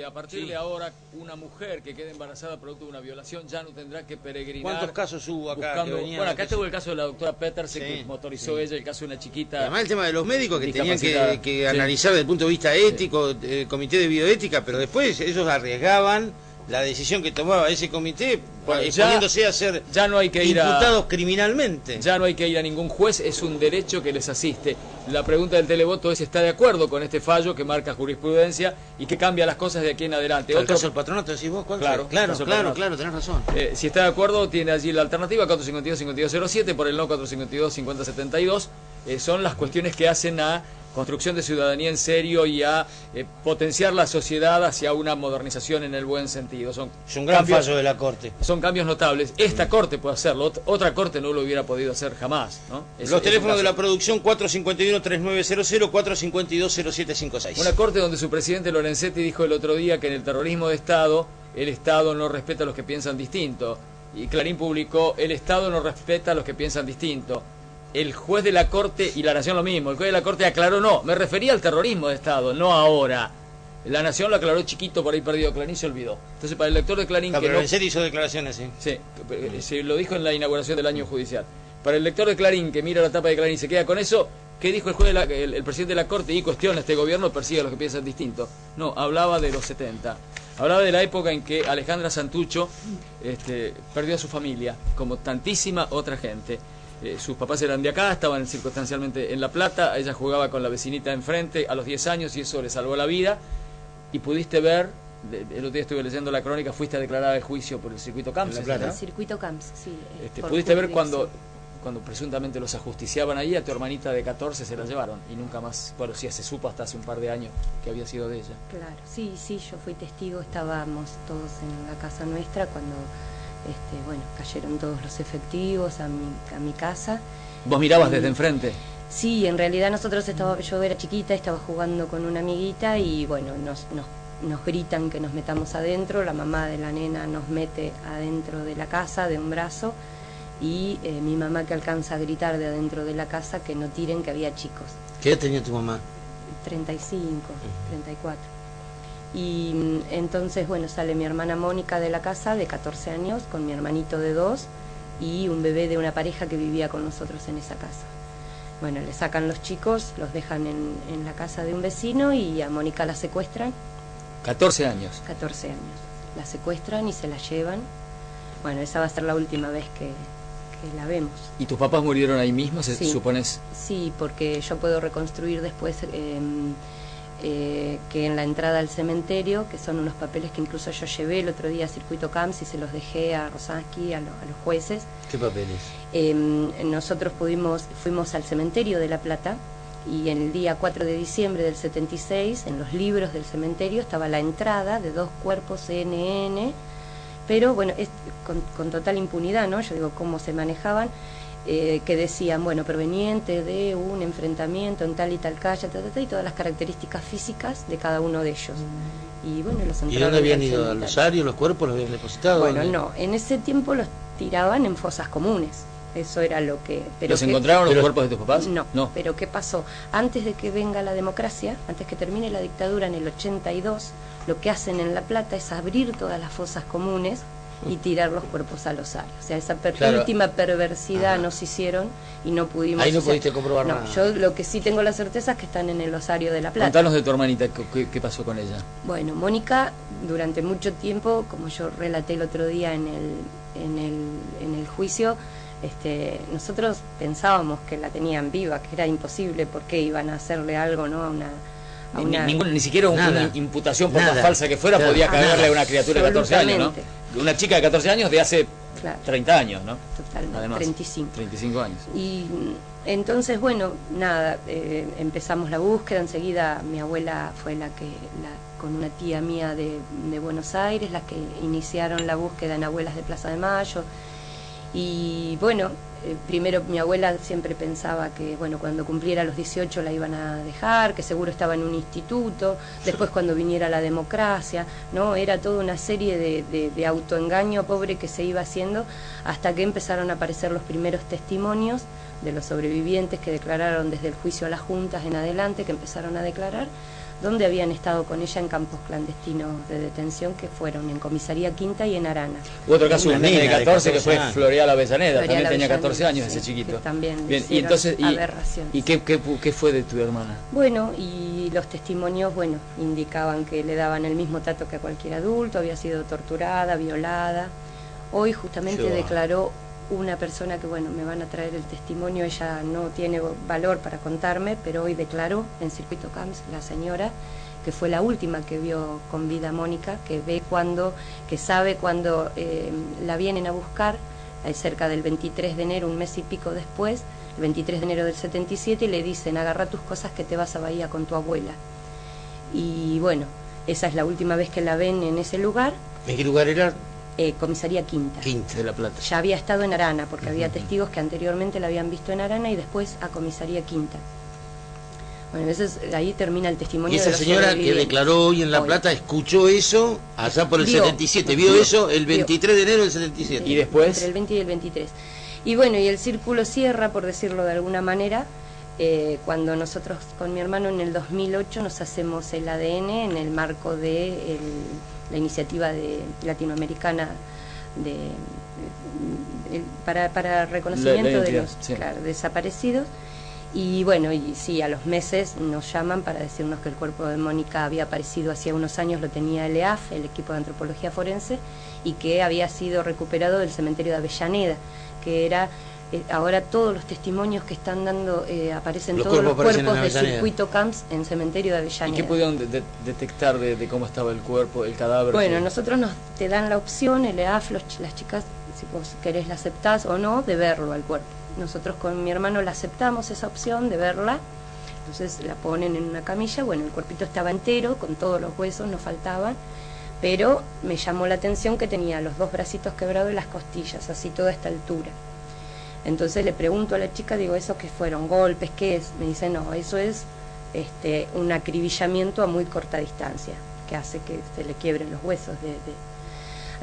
A partir de ahora, una mujer que quede embarazada producto de una violación ya no tendrá que peregrinar. ¿Cuántos casos hubo acá? Bueno, acá estuvo el caso de la doctora Petersen, que motorizó ella, el caso de una chiquita. Y además el tema de los médicos que tenían que analizar desde el punto de vista ético, el comité de bioética, pero después ellos arriesgaban la decisión que tomaba ese comité, exponiéndose a ser ya no hay que imputados criminalmente. Ya no hay que ir a ningún juez, es un derecho que les asiste. La pregunta del televoto es: ¿está de acuerdo con este fallo que marca jurisprudencia y que cambia las cosas de aquí en adelante? ¿El caso del patronato decís vos? ¿Cuál? Claro, tenés razón. Si está de acuerdo, tiene allí la alternativa 452-5207, por el no 452-5072. Son las cuestiones que hacen a construcción de ciudadanía en serio y a potenciar la sociedad hacia una modernización en el buen sentido. Es un gran fallo de la Corte. Son cambios notables. Esta Corte puede hacerlo, otra Corte no lo hubiera podido hacer jamás, ¿no? Los teléfonos de la producción: 451-3900, 452-0756. Una Corte donde su presidente Lorenzetti dijo el otro día que en el terrorismo de Estado, el Estado no respeta a los que piensan distinto. Y Clarín publicó: el Estado no respeta a los que piensan distinto. El juez de la Corte y la Nación lo mismo. El juez de la Corte aclaró: no, me refería al terrorismo de Estado, no ahora. La Nación lo aclaró chiquito, por ahí perdido. Clarín se olvidó. Entonces, para el lector de Clarín... pero en serio hizo declaraciones, ¿sí? Sí, se lo dijo en la inauguración del año judicial. Para el lector de Clarín, que mira la tapa de Clarín y se queda con eso, ¿qué dijo el juez el presidente de la Corte? Y cuestiona: este gobierno persigue a los que piensan distinto. No, hablaba de los 70. Hablaba de la época en que Alejandra Santucho perdió a su familia, como tantísima otra gente. Sus papás eran de acá, estaban circunstancialmente en La Plata, ella jugaba con la vecinita enfrente a los 10 años y eso le salvó la vida. Y pudiste ver, el otro día estuve leyendo la crónica, fuiste a declarar el juicio por el circuito Camps. El circuito Camps, sí. Pudiste ver cuando cuando presuntamente los ajusticiaban ahí, a tu hermanita de 14 se la llevaron y nunca más, bueno, sí se supo hasta hace un par de años que había sido de ella. Claro, sí, yo fui testigo, estábamos todos en la casa nuestra cuando, bueno, cayeron todos los efectivos a mi casa. ¿Vos mirabas desde enfrente? Sí, en realidad yo era chiquita, estaba jugando con una amiguita y bueno, nos gritan que nos metamos adentro, la mamá de la nena nos mete adentro de la casa de un brazo y mi mamá que alcanza a gritar de adentro de la casa que no tiren, que había chicos. ¿Qué edad tenía tu mamá? 35, 34. Y entonces, bueno, sale mi hermana Mónica de la casa de 14 años con mi hermanito de 2 y un bebé de una pareja que vivía con nosotros en esa casa. Bueno, le sacan los chicos, los dejan en la casa de un vecino y a Mónica la secuestran. 14 años. 14 años. La secuestran y se la llevan. Bueno, esa va a ser la última vez que la vemos. ¿Y tus papás murieron ahí mismo, sí, supones? Sí, porque yo puedo reconstruir después que en la entrada al cementerio, que son unos papeles que incluso yo llevé el otro día a Circuito Camps y se los dejé a Rosansky, a los jueces. ¿Qué papeles? Nosotros fuimos al cementerio de La Plata y el día 4 de diciembre del 76, en los libros del cementerio estaba la entrada de 2 cuerpos CNN, pero bueno, con total impunidad, ¿no? Yo digo, cómo se manejaban, que decían, bueno, proveniente de un enfrentamiento en tal y tal calle, y todas las características físicas de cada uno de ellos. Y bueno, los entraron. ¿Y dónde habían ido? ¿Al osario? ¿Los cuerpos los habían depositado? Bueno, no, en ese tiempo los tiraban en fosas comunes. Eso era lo que... ¿Los encontraron los cuerpos de tus papás? No, pero ¿qué pasó? Antes de que venga la democracia, antes que termine la dictadura en el 82, lo que hacen en La Plata es abrir todas las fosas comunes y tirar los cuerpos al osario. O sea, esa última perversidad nos hicieron y no pudimos... Ahí no pudiste comprobar nada. No, yo lo que sí tengo la certeza es que están en el osario de La Plata. Contanos de tu hermanita, ¿qué pasó con ella? Bueno, Mónica, durante mucho tiempo, como yo relaté el otro día en el juicio, nosotros pensábamos que la tenían viva, que era imposible, porque iban a hacerle algo, ¿no? Ni siquiera una imputación por más falsa que fuera podía caerle a una criatura de 14 años, ¿no? Una chica de 14 años de hace 30 años, ¿no? Totalmente, además, 35 años. Y entonces, bueno, nada, empezamos la búsqueda, enseguida mi abuela fue con una tía mía de Buenos Aires, las que iniciaron la búsqueda en Abuelas de Plaza de Mayo. Y bueno, primero mi abuela siempre pensaba que bueno, cuando cumpliera los 18 la iban a dejar, que seguro estaba en un instituto, después cuando viniera la democracia, ¿no? Era toda una serie de autoengaño pobre que se iba haciendo hasta que empezaron a aparecer los primeros testimonios de los sobrevivientes que declararon desde el juicio a las juntas en adelante, que empezaron a declarar, donde habían estado con ella en campos clandestinos de detención que fueron en Comisaría Quinta y en Arana. Hubo otro caso, un nene de 14 que fue Floreal Avellaneda, también tenía 14 años ese chiquito. También bien, y entonces, aberraciones. ¿Y qué fue de tu hermana? Bueno, y los testimonios, bueno, indicaban que le daban el mismo trato que a cualquier adulto, había sido torturada, violada. Hoy justamente declaró una persona que, bueno, me van a traer el testimonio, ella no tiene valor para contarme, pero hoy declaró en Circuito Camps la señora, que fue la última que vio con vida a Mónica, que sabe cuando la vienen a buscar, cerca del 23 de enero, un mes y pico después, el 23 de enero del 77, y le dicen, agarra tus cosas que te vas a Bahía con tu abuela. Y bueno, esa es la última vez que la ven en ese lugar. ¿En qué lugar era? Comisaría Quinta. Quinta de La Plata. Ya había estado en Arana, porque había testigos que anteriormente la habían visto en Arana y después a Comisaría Quinta. Bueno, ahí termina el testimonio. Y esa señora que declaró hoy en La Plata escuchó eso allá por el 77, vio eso el 23 de enero del 77. ¿Y después? Entre el 20 y el 23. Y bueno, y el círculo cierra, por decirlo de alguna manera, cuando nosotros con mi hermano en el 2008 nos hacemos el ADN en el marco de la iniciativa latinoamericana para reconocimiento de los desaparecidos. Y bueno, y sí, a los meses nos llaman para decirnos que el cuerpo de Mónica había aparecido hacía unos años, lo tenía el EAF, el equipo de antropología forense, y que había sido recuperado del cementerio de Avellaneda, que era... ahora todos los testimonios que están dando, aparecen todos los cuerpos de Circuito Camps en cementerio de Avellaneda. ¿Y qué pudieron detectar de cómo estaba el cuerpo, el cadáver? Bueno, nosotros te dan la opción, el EAF, las chicas si vos querés la aceptás o no, de verlo al cuerpo. Nosotros con mi hermano la aceptamos esa opción de verla, entonces la ponen en una camilla, bueno, el cuerpito estaba entero, con todos los huesos, no faltaban, pero me llamó la atención que tenía los 2 bracitos quebrados y las costillas, así toda esta altura. Entonces le pregunto a la chica, digo, ¿eso qué fueron? ¿Golpes? ¿Qué es? Me dice, no, eso es un acribillamiento a muy corta distancia, que hace que se le quiebren los huesos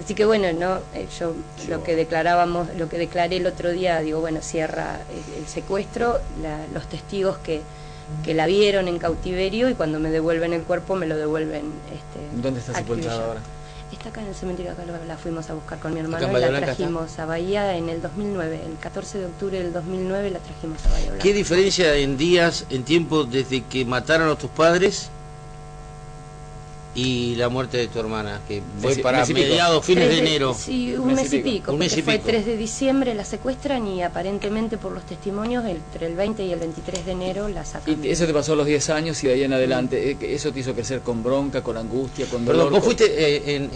Así que bueno, no, yo lo que declaré el otro día, digo, bueno, cierra el secuestro, los testigos que la vieron en cautiverio, y cuando me devuelven el cuerpo me lo devuelven. ¿Dónde está sepultada ahora? Está acá en el cementerio, acá la fuimos a buscar con mi hermano y la trajimos a Bahía en el 2009, el 14 de octubre del 2009 la trajimos a Bahía Blanca. ¿Qué diferencia en días, en tiempo, desde que mataron a tus padres y la muerte de tu hermana, que fue para mediados, fines de enero? Sí, un mes y pico, porque fue 3 de diciembre la secuestran y aparentemente por los testimonios entre el 20 y el 23 de enero la sacan. Y eso te pasó a los 10 años y de ahí en adelante, ¿eso te hizo crecer con bronca, con angustia, con dolor? Perdón, ¿vos fuiste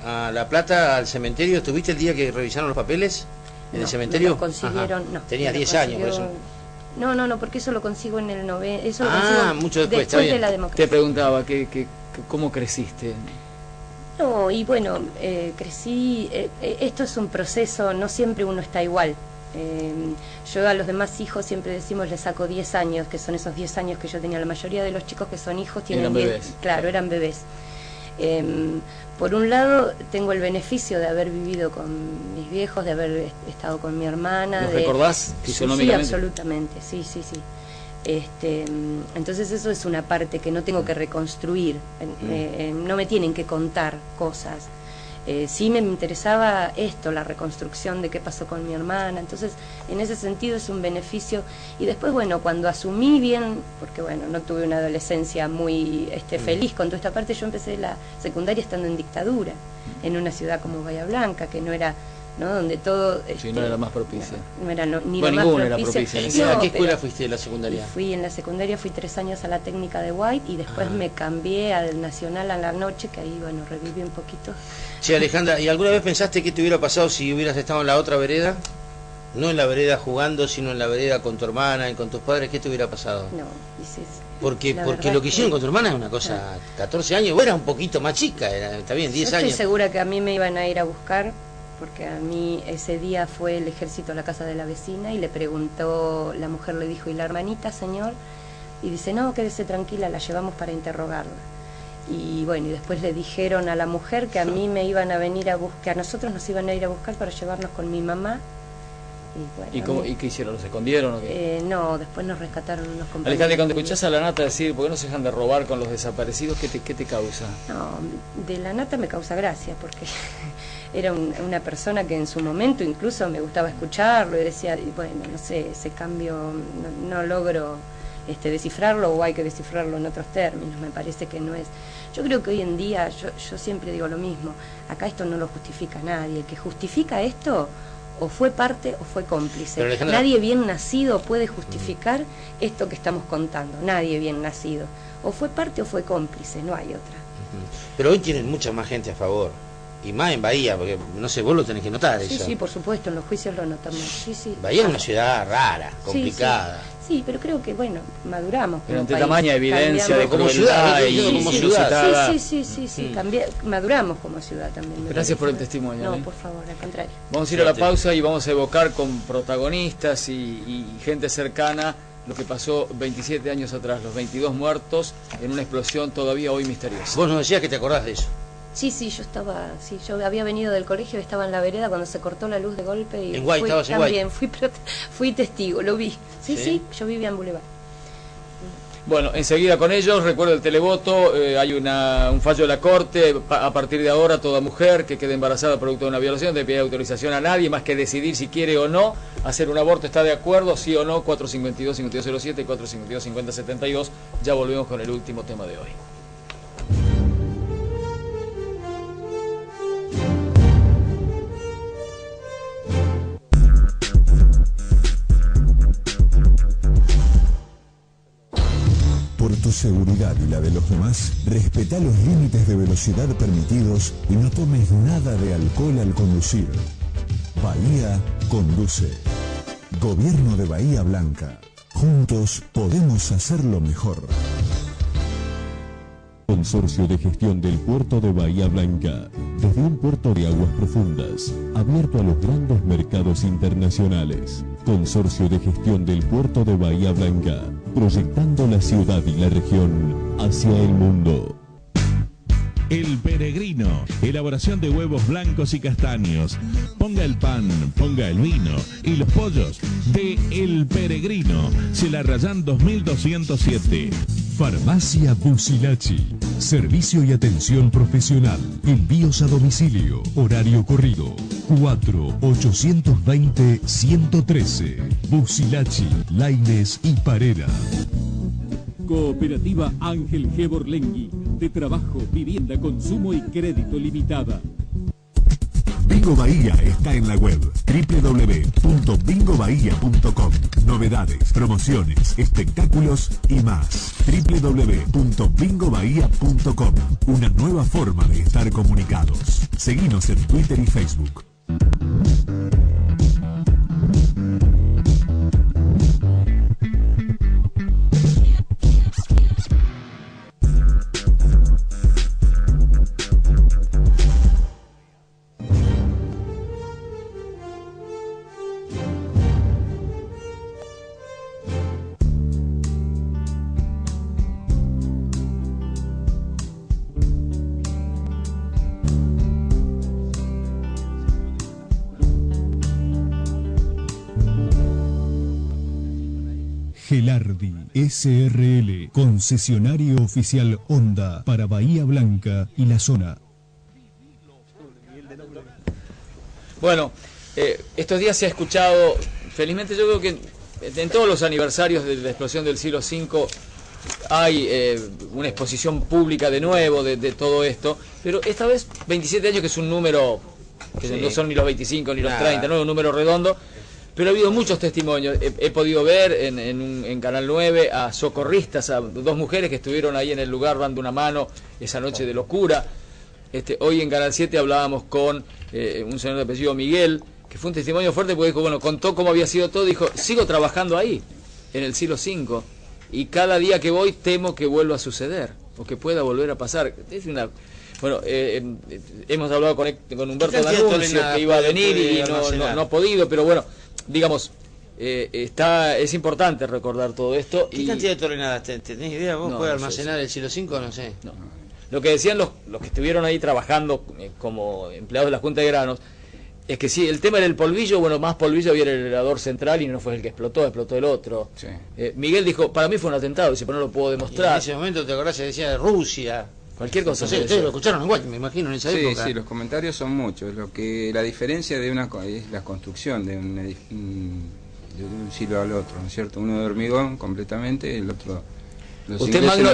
a La Plata, al cementerio? ¿Estuviste el día que revisaron los papeles en el cementerio? No, consiguieron, no. Tenías 10 años, por eso. No, porque eso lo consigo en el 90. Eso lo consigo mucho después de la democracia. Te preguntaba, ¿cómo creciste? No, y bueno, crecí, esto es un proceso, no siempre uno está igual. Yo a los demás hijos siempre decimos, les saco 10 años, que son esos 10 años que yo tenía. La mayoría de los chicos que son hijos tienen eran 10, bebés. Claro, eran bebés. Por un lado, tengo el beneficio de haber vivido con mis viejos, de haber estado con mi hermana. ¿Los recordás fisonómicamente? Sí, absolutamente, sí. Entonces eso es una parte que no tengo que reconstruir, no me tienen que contar cosas. Sí me interesaba esto, la reconstrucción de qué pasó con mi hermana, entonces en ese sentido es un beneficio. Y después, bueno, cuando asumí bien, porque bueno, no tuve una adolescencia muy feliz con toda esta parte, yo empecé la secundaria estando en dictadura, en una ciudad como Bahía Blanca, que no era, ¿no?, donde todo... Sí, no era la más propicia. No era ni bueno, la más propicia. ¿A qué escuela fuiste de la secundaria? En la secundaria fui 3 años a la técnica de White y después me cambié al Nacional a la noche, que ahí, bueno, reviví un poquito. Sí, Alejandra, ¿y alguna vez pensaste qué te hubiera pasado si hubieras estado en la otra vereda? No en la vereda jugando, sino en la vereda con tu hermana y con tus padres. ¿Qué te hubiera pasado? No, dices... Porque lo que hicieron con tu hermana es una cosa... 14 años, vos eras un poquito más chica, está bien, 10 años. Estoy segura que a mí me iban a ir a buscar, porque a mí ese día fue el ejército a la casa de la vecina y le preguntó, la mujer le dijo, ¿y la hermanita, señor? Y dice, no, quédese tranquila, la llevamos para interrogarla. Y bueno, y después le dijeron a la mujer que a mí me iban a venir a buscar, a nosotros nos iban a ir a buscar para llevarnos con mi mamá. Y, bueno, ¿Y qué hicieron? ¿Los escondieron o qué? No, después nos rescataron unos compañeros. Alejandra, cuando escuchás a la Nata decir, ¿por qué no se dejan de robar con los desaparecidos? ¿Qué te causa? No, de la Nata me causa gracia, porque era una persona que en su momento incluso me gustaba escucharlo y decía, bueno, no sé, ese cambio no logro descifrarlo, o hay que descifrarlo en otros términos, me parece que no es. Yo creo que hoy en día, yo siempre digo lo mismo, acá esto no lo justifica nadie, el que justifica esto o fue parte o fue cómplice. Nadie bien nacido puede justificar esto que estamos contando, nadie bien nacido, o fue parte o fue cómplice, no hay otra. Pero hoy tienen mucha más gente a favor, y más en Bahía, porque no sé, vos lo tenés que notar. Sí, eso. Sí, por supuesto, en los juicios lo notamos. Sí. Bahía es una ciudad rara, complicada. Sí, pero creo que, bueno, maduramos. Pero ante tamaña evidencia de como ciudad, como ciudad. Sí, maduramos como ciudad también. Gracias por el testimonio. No, por favor, al contrario. Vamos a ir a la pausa y vamos a evocar con protagonistas y gente cercana lo que pasó 27 años atrás, los 22 muertos en una explosión todavía hoy misteriosa. Vos nos decías que te acordás de eso. Sí, yo había venido del colegio, estaba en la vereda cuando se cortó la luz de golpe y en Guay, estabas en Guay. Fui testigo, lo vi. Sí, yo vivía en Boulevard. Bueno, enseguida con ellos, recuerdo el televoto, hay un fallo de la Corte, a partir de ahora toda mujer que quede embarazada producto de una violación debe pedir autorización a nadie más que decidir si quiere o no hacer un aborto, está de acuerdo, sí o no, 452-5207 y 452-5072, ya volvemos con el último tema de hoy. Por tu seguridad y la de los demás, respeta los límites de velocidad permitidos y no tomes nada de alcohol al conducir. Bahía conduce. Gobierno de Bahía Blanca. Juntos podemos hacerlo mejor. Consorcio de Gestión del Puerto de Bahía Blanca. Desde un puerto de aguas profundas, abierto a los grandes mercados internacionales. Consorcio de Gestión del Puerto de Bahía Blanca. Proyectando la ciudad y la región hacia el mundo. El Peregrino, elaboración de huevos blancos y castaños. Ponga el pan, ponga el vino y los pollos de El Peregrino. Celarrayán 2207. Farmacia Bucilachi. Servicio y atención profesional. Envíos a domicilio. Horario corrido. 4-820-113. Bucilachi, Laines y Parera. Cooperativa Ángel G. Borlengui, de trabajo, vivienda, consumo y crédito limitada. Bingo Bahía está en la web www.bingobahía.com. Novedades, promociones, espectáculos y más. www.bingobahía.com. Una nueva forma de estar comunicados. Seguinos en Twitter y Facebook. Gelardi SRL, concesionario oficial Honda para Bahía Blanca y la zona. Bueno, estos días se ha escuchado, felizmente yo creo que en todos los aniversarios de la explosión del siglo V hay una exposición pública de nuevo de todo esto, pero esta vez 27 años, que es un número que no son ni los 25 ni los 30, no es un número redondo. Pero ha habido muchos testimonios. He podido ver en Canal 9 a socorristas, a dos mujeres que estuvieron ahí en el lugar dando una mano esa noche de locura. Hoy en Canal 7 hablábamos con un señor de apellido Miguel, que fue un testimonio fuerte porque dijo, bueno, contó cómo había sido todo, dijo, sigo trabajando ahí, en el siglo V, y cada día que voy temo que vuelva a suceder, o que pueda volver a pasar. Es una... Bueno, hemos hablado con Humberto D'Annunzio, que iba a venir y no ha podido, pero bueno, digamos, es importante recordar todo esto. ¿Qué cantidad de toneladas tenés idea? ¿Vos podés almacenar el siglo V? No sé. No. Lo que decían los que estuvieron ahí trabajando como empleados de la Junta de Granos, es que sí, el tema era el polvillo, bueno, más polvillo había en el elevador central y no fue el que explotó el otro. Sí. Miguel dijo, para mí fue un atentado, dice, pero no lo puedo demostrar. Y en ese momento, ¿te acordás? Se decía de Rusia. Cualquier cosa. No sé, ustedes lo escucharon igual, me imagino, en esa época. Sí, los comentarios son muchos. La diferencia es la construcción de un silo al otro, ¿no es cierto? Uno de hormigón completamente, el otro... ¿Usted, Magno,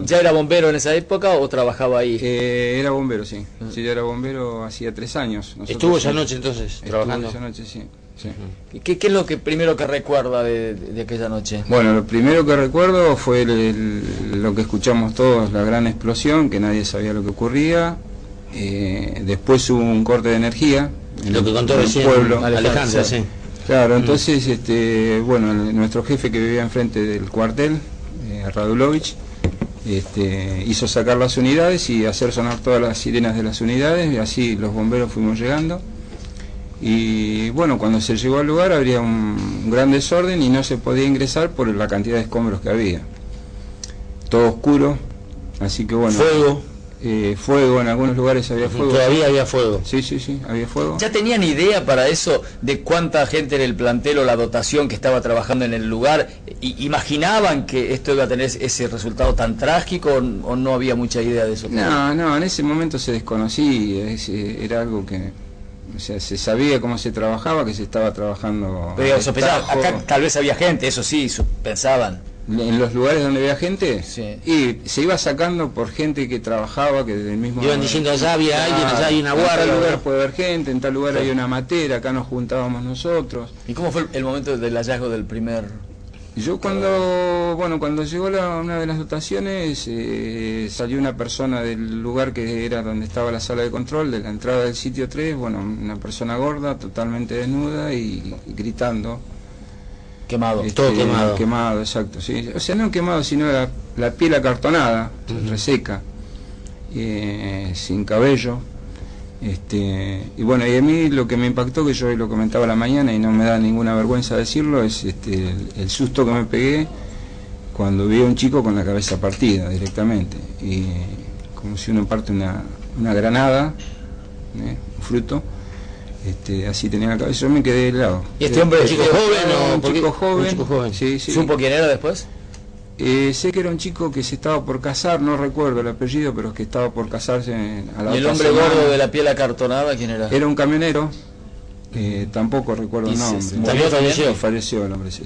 ya era bombero en esa época o trabajaba ahí? Era bombero, sí. Sí, ya era bombero hacía 3 años. ¿Estuvo esa noche entonces trabajando? Estuvo esa noche, sí. Sí. ¿Qué es lo primero que recuerda de aquella noche? Bueno, lo primero que recuerdo fue lo que escuchamos todos, la gran explosión, que nadie sabía lo que ocurría. Después hubo un corte de energía en lo que contó recién Alejandra, sí. Claro, entonces, bueno, nuestro jefe que vivía enfrente del cuartel, Radulovich, hizo sacar las unidades y hacer sonar todas las sirenas de las unidades, y así los bomberos fuimos llegando. Y bueno, cuando se llegó al lugar había un gran desorden y no se podía ingresar por la cantidad de escombros que había. Todo oscuro, así que bueno... Fuego, en algunos lugares había fuego. ¿Todavía había fuego? Sí, había fuego. ¿Ya tenían idea para eso de cuánta gente en el plantel o la dotación que estaba trabajando en el lugar? ¿Imaginaban que esto iba a tener ese resultado tan trágico o no había mucha idea de eso? No, en ese momento se desconocía, era algo que... O sea, se sabía cómo se trabajaba, que se estaba trabajando... Pero acá tal vez había gente, eso sí, pensaban. En los lugares donde había gente, sí. Y se iba sacando por gente que trabajaba, que del mismo... Iban diciendo, allá había alguien, allá hay una guardia. En tal lugar puede haber gente, en tal lugar hay una matera, acá nos juntábamos nosotros. ¿Y cómo fue el momento del hallazgo del primer Yo cuando llegó una de las dotaciones, salió una persona del lugar que era donde estaba la sala de control, de la entrada del sitio 3, una persona gorda, totalmente desnuda y gritando. Quemado, todo quemado. Quemado, exacto, sí. O sea, no quemado, sino la piel acartonada, reseca, sin cabello. Y bueno, y a mí lo que me impactó, que yo lo comentaba a la mañana y no me da ninguna vergüenza decirlo, es el susto que me pegué cuando vi a un chico con la cabeza partida directamente, y como si uno parte una granada, un fruto, así tenía la cabeza. Yo me quedé helado. ¿Y este hombre es chico joven o un chico joven? Sí. ¿Supo quién era después? Sé que era un chico que se estaba por casar, no recuerdo el apellido, pero que estaba por casarse a la ¿Y el otra hombre semana. gordo de la piel acartonada quién era? Era un camionero, tampoco recuerdo el nombre. ¿También falleció? Falleció el hombre, sí.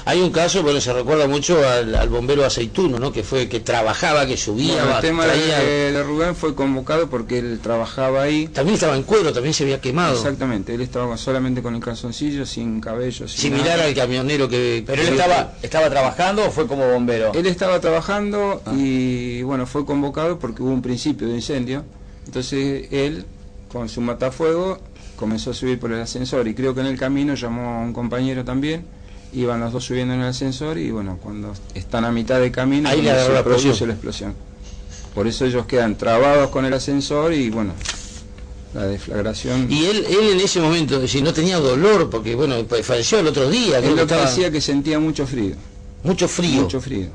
Hay un caso, bueno, se recuerda mucho al bombero Aceituno, ¿no? Que trabajaba, que subía, Bueno, el tema traía... de Rubén fue convocado porque él trabajaba ahí. También estaba en cuero, también se había quemado. Exactamente, él estaba solamente con el calzoncillo, sin cabello, sin Similar nada. al camionero que... ¿Pero él estaba trabajando o fue como bombero? Él estaba trabajando y bueno, fue convocado porque hubo un principio de incendio. Entonces él, con su matafuego, comenzó a subir por el ascensor y creo que en el camino llamó a un compañero también. Iban los dos subiendo en el ascensor y bueno, cuando están a mitad de camino, ahí se produce la explosión. Por eso ellos quedan trabados con el ascensor y bueno, la deflagración. Y él en ese momento, es decir, no tenía dolor porque bueno, falleció el otro día. Él lo que decía que sentía mucho frío. Mucho frío. Mucho frío.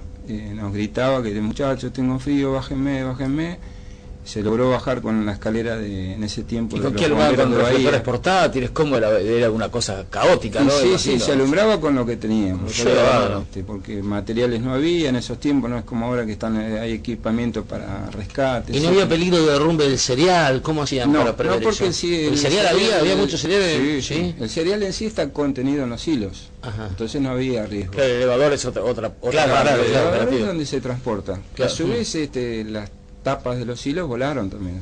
Nos gritaba que muchachos, tengo frío, bájenme. Se logró bajar con la escalera en ese tiempo. ¿Y con qué lugar? ¿Con reflectores portátiles? ¿Cómo era una cosa caótica, no? Sí, se alumbraba con lo que teníamos. Porque materiales no había en esos tiempos, no es como ahora que hay equipamiento para rescate. ¿Y no había peligro de derrumbe del cereal? ¿Cómo hacían para prever porque eso? ¿El cereal había mucho cereal? Sí. El cereal en sí está contenido en los hilos. Ajá. Entonces no había riesgo. Claro, el elevador es otra claro, el elevador es donde se transporta. Claro. A su vez, las tapas de los hilos volaron también,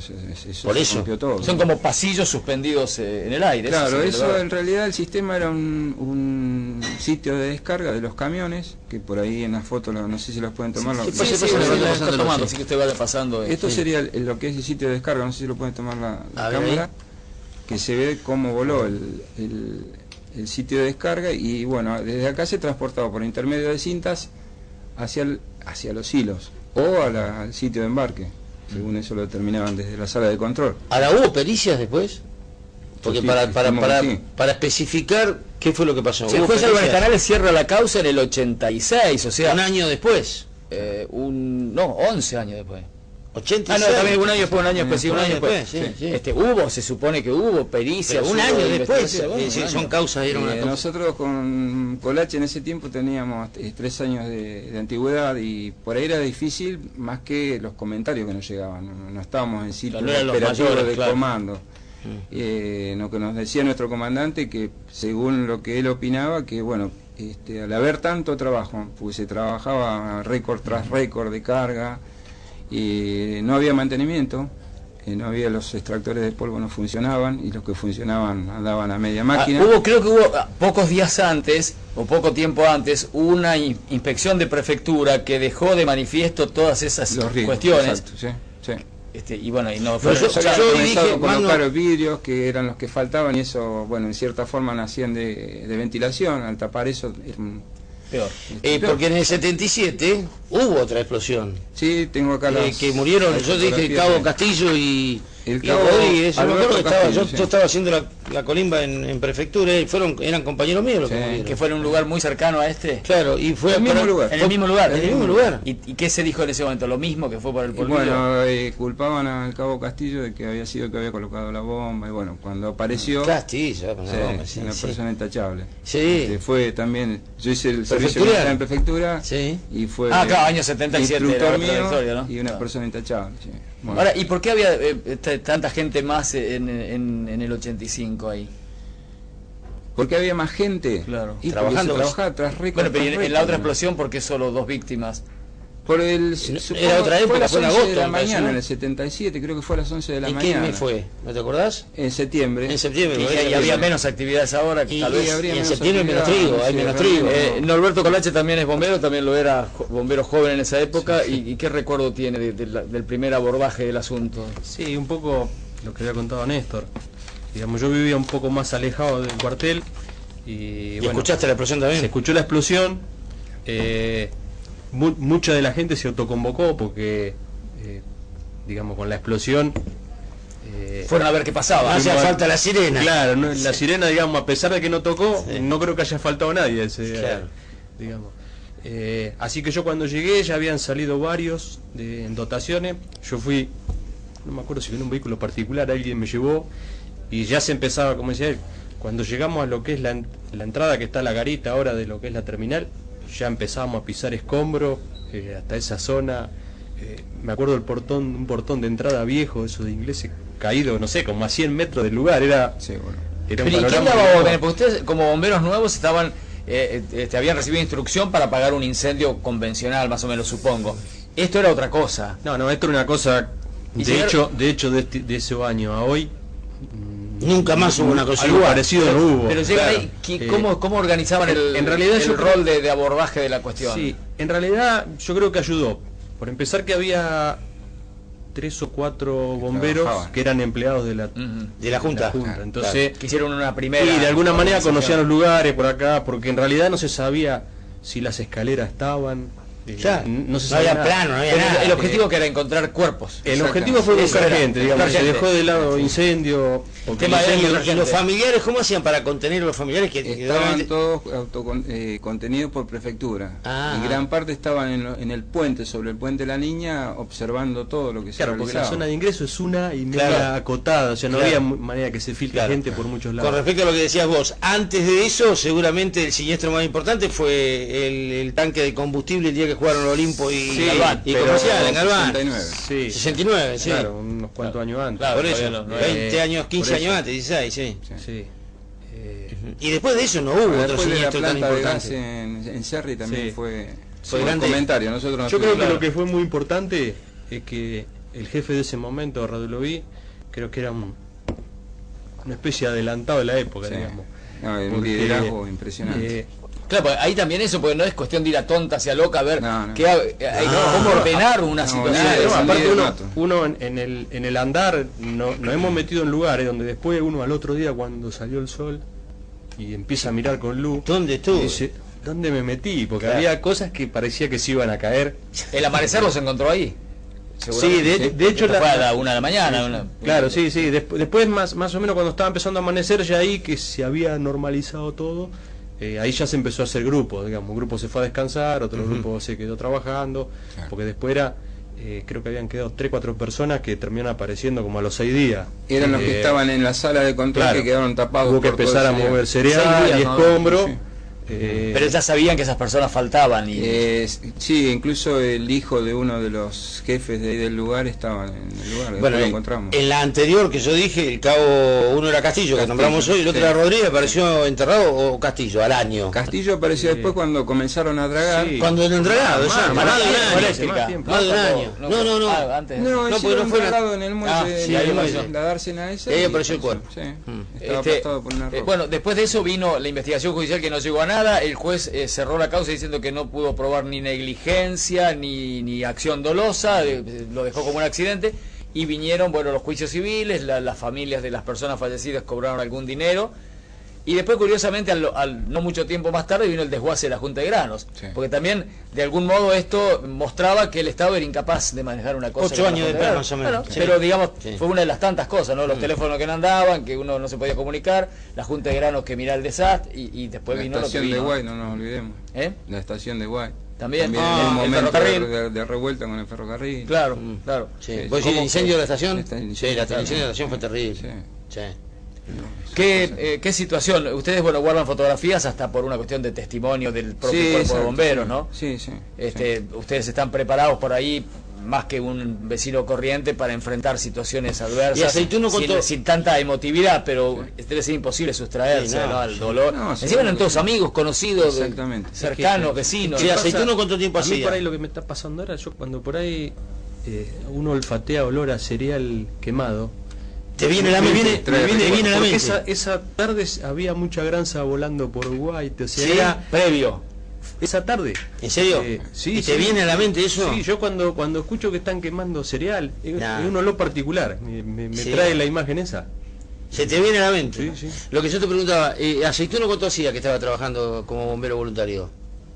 por eso rompió todo. Son como pasillos suspendidos en el aire. Claro, eso en realidad el sistema era un sitio de descarga de los camiones, que por ahí en las fotos, no sé si los pueden tomar. Así que usted vaya pasando. Esto sería lo que es el sitio de descarga, no sé si lo pueden tomar la cámara, que se ve cómo voló el sitio de descarga y bueno, desde acá se transportaba por intermedio de cintas hacia los hilos o al sitio de embarque, según eso lo determinaban desde la sala de control. ¿Ahora hubo pericias después? Porque sí, para especificar qué fue lo que pasó. El juez Álvarez Canales cierra la causa en el 86, o sea... ¿Un año después? 11 años después. 86. No, también un año después, un año después, sí, un año después. Sí. Se supone que hubo pericias. Un año después, son causas. Nosotros con Colache en ese tiempo teníamos 3 años de antigüedad y por ahí era difícil más que los comentarios que nos llegaban. No estábamos en sitio operativo de comando. Lo que nos decía nuestro comandante, que según lo que él opinaba, que bueno, al haber tanto trabajo, pues se trabajaba récord tras récord de carga, y no había mantenimiento, los extractores de polvo no funcionaban y los que funcionaban andaban a media máquina. Creo que hubo pocos días antes o poco tiempo antes una inspección de prefectura que dejó de manifiesto todas esas cuestiones. Exacto, sí. Y bueno, y no fue. Yo dije colocar vidrios que eran los que faltaban y eso, bueno, en cierta forma nacían de ventilación. Al tapar eso peor. Porque en el 77 hubo otra explosión. Sí, tengo acá que murieron, yo dije Cabo Castillo y Cabo Rodríguez. Yo estaba haciendo la colimba en prefectura, eran compañeros míos los que murieron. Que fue en un lugar muy cercano a este. Claro, y fue en el mismo lugar. ¿Y qué se dijo en ese momento? ¿Lo mismo que fue por el polvillo? Bueno, culpaban al Cabo Castillo de que había sido el que había colocado la bomba y bueno, cuando apareció Castillo, una persona intachable. Sí. Fue también, yo hice el servicio militar en prefectura y fue año 77 instructor mío, ¿no? Y una persona intachable. Sí. Bueno. Ahora, ¿y por qué había tanta gente más en el 85 ahí? Porque había más gente. Claro. Y trabajaba tras récord. Bueno, pero en la otra explosión, ¿por qué solo 2 víctimas? Por el, era otra época, fue a las 11 de la mañana, ¿no? En el 77, creo que fue a las 11 de la ¿En mañana. qué mes fue? ¿No te acordás? En septiembre. En septiembre. Y había menos actividades ahora, que tal vez. Y en septiembre hay menos trigo, hay menos trigo. Norberto Colache también es bombero, también lo era bombero joven en esa época. Sí. ¿Y qué recuerdo tiene del primer abordaje del asunto? Sí, un poco lo que había contado Néstor. Digamos, yo vivía un poco más alejado del cuartel. ¿Y bueno, escuchaste la explosión también? Se escuchó la explosión. Mucha de la gente se autoconvocó porque, digamos, con la explosión... fueron a ver qué pasaba. No hacía falta la sirena. Claro, no, la sirena, digamos, a pesar de que no tocó, no creo que haya faltado nadie. Claro. Digamos. Así que yo cuando llegué ya habían salido varios en dotaciones. Yo fui, no me acuerdo si en un vehículo particular, alguien me llevó y ya se empezaba, como decía él, cuando llegamos a lo que es la entrada que está la garita ahora de lo que es la terminal, ya empezábamos a pisar escombros hasta esa zona. Me acuerdo un portón de entrada viejo, eso de ingleses caído, no sé, como a 100 metros del lugar. Era, sí, bueno. Era un ¿Pero panorama. quién daba orden? Porque ustedes, como bomberos nuevos, estaban habían recibido instrucción para apagar un incendio convencional, más o menos, supongo. Esto era otra cosa. No, esto era una cosa. De hecho, de ese año a hoy. Nunca más hubo una cosa algo parecido no hubo. Pero llega ahí, ¿cómo organizaban el rol de abordaje de la cuestión? Sí, en realidad yo creo que ayudó. Por empezar, que había 3 o 4 bomberos que eran empleados de la Junta. Entonces, que hicieron una primera. Y de alguna manera conocían los lugares por acá, porque en realidad no se sabía si las escaleras estaban. No se sabía había plano, no había nada. El objetivo que era encontrar cuerpos. El objetivo fue buscar gente, digamos, se dejó de lado incendio. ¿Y los familiares cómo hacían para contener a los familiares? Estaban todos contenidos por prefectura. Y gran parte estaban en el puente, sobre el puente de la Niña, observando todo lo que se realizaba. Porque la zona de ingreso es una y media acotada, o sea, no había manera que se filtre gente por muchos lados. Con respecto a lo que decías vos, antes de eso, seguramente el siniestro más importante fue el tanque de combustible el día que jugaron Olimpo y Galván, y Comercial en Galván. 69, sí. Claro, unos cuantos años antes. Claro, por eso, 20 años, 15 años antes, 16, sí. Y después de eso no hubo otro siniestro tan importante. En Cerri también fue grande. Comentario. Nosotros yo creo que lo que fue muy importante es que el jefe de ese momento, Radulovic, creo que era una especie de adelantado de la época, digamos. Un liderazgo impresionante. Claro, pues ahí también eso, porque no es cuestión de ir a tonta hacia loca a ver cómo ordenar una situación. Aparte uno en el andar nos hemos metido en lugares donde después uno al otro día cuando salió el sol y empieza a mirar con luz, ¿dónde estuvo? Dice, ¿dónde me metí? Porque había cosas que parecía que se iban a caer. El amanecer los encontró ahí. Sí, de hecho fue a la 1 de la mañana. Claro, sí. Después más o menos cuando estaba empezando a amanecer, ya ahí que se había normalizado todo. Ahí ya se empezó a hacer grupos, digamos, un grupo se fue a descansar, otro grupo se quedó trabajando, porque después creo que habían quedado 3-4 personas que terminaron apareciendo como a los 6 días. Eran los que estaban en la sala de control, que quedaron tapados. Hubo que empezar a mover cereal y escombros. Pero ya sabían que esas personas faltaban. Sí, incluso el hijo de uno de los jefes del lugar estaba en el lugar. Bueno, lo encontramos. En la anterior que yo dije, el cabo, uno era Castillo, que nombramos hoy, el otro era Rodríguez, apareció enterrado, o Castillo, al año. Castillo apareció después cuando comenzaron a dragar. Cuando lo dragado, más de un año. No, antes. No, porque no fue dragado en el muelle, la dársena esa. Ahí apareció el cuerpo. Estaba aplastado por una roca. Bueno, después de eso vino la investigación judicial que no llegó a nada. El juez cerró la causa diciendo que no pudo probar ni negligencia ni acción dolosa, lo dejó como un accidente, y vinieron los juicios civiles, las familias de las personas fallecidas cobraron algún dinero, y después curiosamente al no mucho tiempo más tarde vino el desguace de la Junta de Granos, porque también de algún modo esto mostraba que el Estado era incapaz de manejar una cosa. 8 años después más o menos. Pero digamos, fue una de las tantas cosas, ¿no? Los teléfonos que no andaban, que uno no se podía comunicar, la Junta de Granos que miraba el desastre, y después vino lo que vino. La estación de Guay, no nos olvidemos. La estación de Guay. También en el momento de revuelta con el ferrocarril. Claro. ¿Vos decís el incendio de la estación? Sí, el incendio de la estación fue terrible. ¿Qué situación? Ustedes guardan fotografías hasta por una cuestión de testimonio del propio cuerpo de bomberos, ¿no? Sí. Ustedes están preparados por ahí más que un vecino corriente para enfrentar situaciones adversas. Y Aceituno sin tanta emotividad, pero debe ser imposible sustraerse al dolor. Encima eran todos amigos, conocidos, cercanos, vecinos. Sí, Aceituno, ¿cuánto tiempo hacía? A mí por ahí lo que me está pasando ahora, yo cuando por ahí uno olfatea olor a cereal quemado, te viene la mente, esa tarde había mucha granza volando por Uruguay, o sea, ¿sí? Era previo. Esa tarde. ¿En serio? Sí. ¿Y te viene a la mente eso? Sí, yo cuando escucho que están quemando cereal, es un olor particular, me trae la imagen esa. ¿Se te viene a la mente? Sí. Lo que yo te preguntaba, ¿Aceituno cuánto hacía que estaba trabajando como bombero voluntario?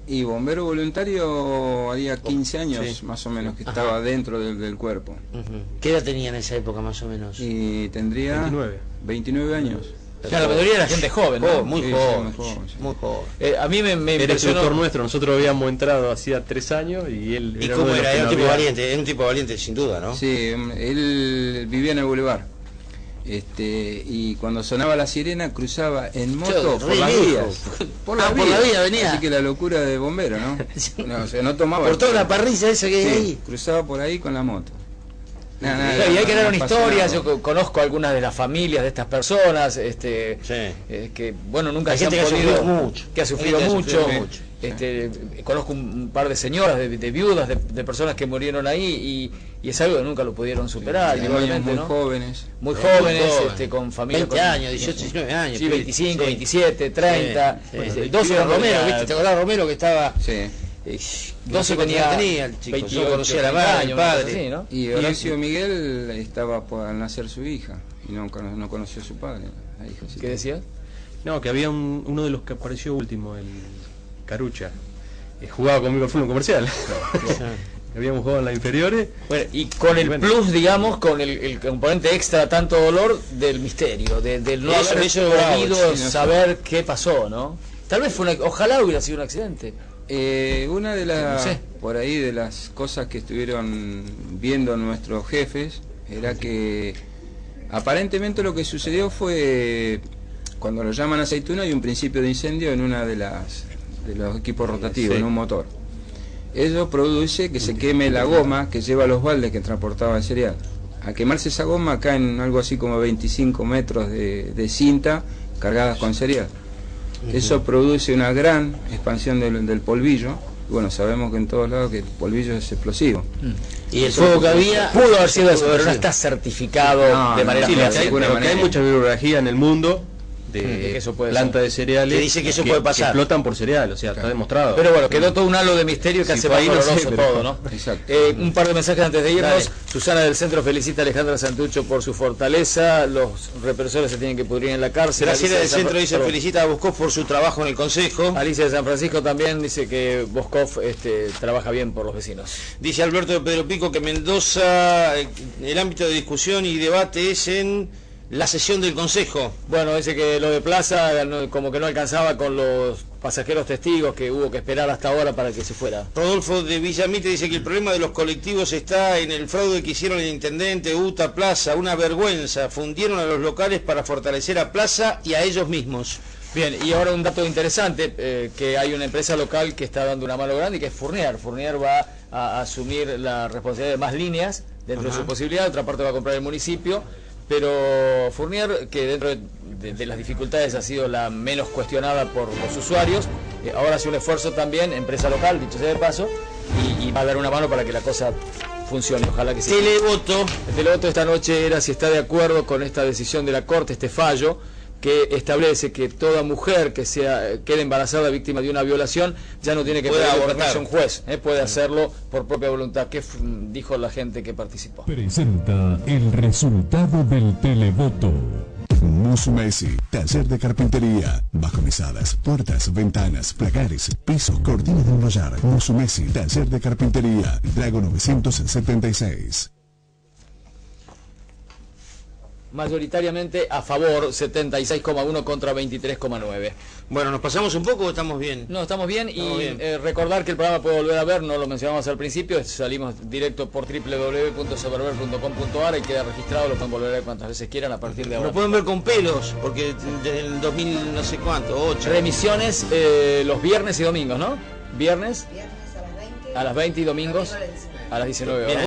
Y bombero voluntario había 15 años más o menos que estaba dentro del cuerpo. ¿Qué edad tenía en esa época más o menos? Y tendría 29 años. Claro, la mayoría era gente joven, ¿no? Muy joven. A mí me era impresionó. El tutor nuestro, nosotros habíamos entrado hacía 3 años y él... ¿Y cómo era? Era un tipo valiente sin duda, ¿no? Sí, él vivía en el bulevar. Y cuando sonaba la sirena cruzaba en moto por las vías. Por la vía venía. Así que la locura de bombero, ¿no? O sea, no tomaba. Por toda la parrilla esa que hay ahí. Cruzaba por ahí con la moto. Y hay que dar una historia. Yo conozco algunas de las familias de estas personas, que bueno, nunca se han podido, que ha sufrido mucho. Conozco un par de señoras, de viudas, de personas que murieron ahí y es algo que nunca lo pudieron superar. Muy jóvenes. Muy jóvenes, con familia. 20 años, 18, 19 años. Sí, 25, 27, 30. 12 era Romero, ¿viste? ¿Te acordás Romero que estaba? Sí. 12 tenía el chico, 28, yo conocía a la madre, el padre. Así, ¿no? Y Horacio Miguel estaba por nacer su hija y no conoció a su padre. La hija, ¿Qué decías? No, que había uno de los que apareció último, el Carucha, jugaba conmigo al fútbol comercial. Habíamos jugado en las inferiores. Bueno, y con el plus, digamos, con el componente extra, tanto dolor del misterio, del no haber podido saber qué pasó, ¿no? Tal vez ojalá hubiera sido un accidente. Una de las por ahí de las cosas que estuvieron viendo nuestros jefes era que aparentemente lo que sucedió fue cuando lo llaman Aceituno hay un principio de incendio en una de los equipos rotativos, en un motor. Eso produce que se queme la goma que lleva los baldes que transportaba el cereal. Al quemarse esa goma caen algo así como 25 metros de cinta cargadas con cereal. Eso produce una gran expansión del polvillo. Bueno, sabemos que en todos lados que el polvillo es explosivo. Y el fuego que había pudo haber sido eso, pero no está certificado de manera hay mucha bibliografía en el mundo de eso puede planta de cereales que dice que eso puede pasar, que explotan por cereal, o sea, está demostrado. Pero bueno, quedó todo un halo de misterio que hace más doloroso todo, ¿no? Exacto. Un par de mensajes antes de irnos. Susana del Centro felicita a Alejandra Santucho por su fortaleza. Los represores se tienen que pudrir en la cárcel. Graciela del Centro dice felicita a Boscov por su trabajo en el Consejo. Alicia de San Francisco también dice que Boscov trabaja bien por los vecinos. Dice Alberto de Pedro Pico que Mendoza, el ámbito de discusión y debate es en la sesión del Consejo. Bueno, dice que lo de Plaza como que no alcanzaba con los pasajeros testigos, que hubo que esperar hasta ahora para que se fuera. Rodolfo de Villamite dice que el problema de los colectivos está en el fraude que hicieron el intendente, UTA, Plaza, una vergüenza. Fundieron a los locales para fortalecer a Plaza y a ellos mismos. Bien, y ahora un dato interesante, que hay una empresa local que está dando una mano grande y que es Fournier. Fournier va a asumir la responsabilidad de más líneas dentro de su posibilidad, otra parte va a comprar el municipio. Pero Fournier, que dentro de las dificultades ha sido la menos cuestionada por los usuarios, ahora hace un esfuerzo también, empresa local, dicho sea de paso, y va a dar una mano para que la cosa funcione, ojalá que sí. Televoto. El televoto esta noche era si está de acuerdo con esta decisión de la Corte, este fallo, que establece que toda mujer que quede embarazada víctima de una violación ya no tiene que pedir permiso a un juez, puede hacerlo por propia voluntad. ¿Qué dijo la gente que participó? Presenta el resultado del televoto. Musumeci, taller de carpintería, bajonizadas, puertas, ventanas, placares, pisos, cortinas de enrollar. Musumeci, taller de carpintería, Drago 976. Mayoritariamente a favor, 76,1 contra 23,9. Bueno, ¿nos pasamos un poco o estamos bien? No, estamos bien. Recordar que el programa puede volver a ver, no lo mencionamos al principio, salimos directo por www.saberver.com.ar y queda registrado, lo pueden volver a ver cuantas veces quieran a partir de ahora. Lo pueden ver con pelos, porque desde el 2000 no sé cuánto, 8. Remisiones los viernes y domingos, ¿no? Viernes a las 20 y domingos a las 19 horas.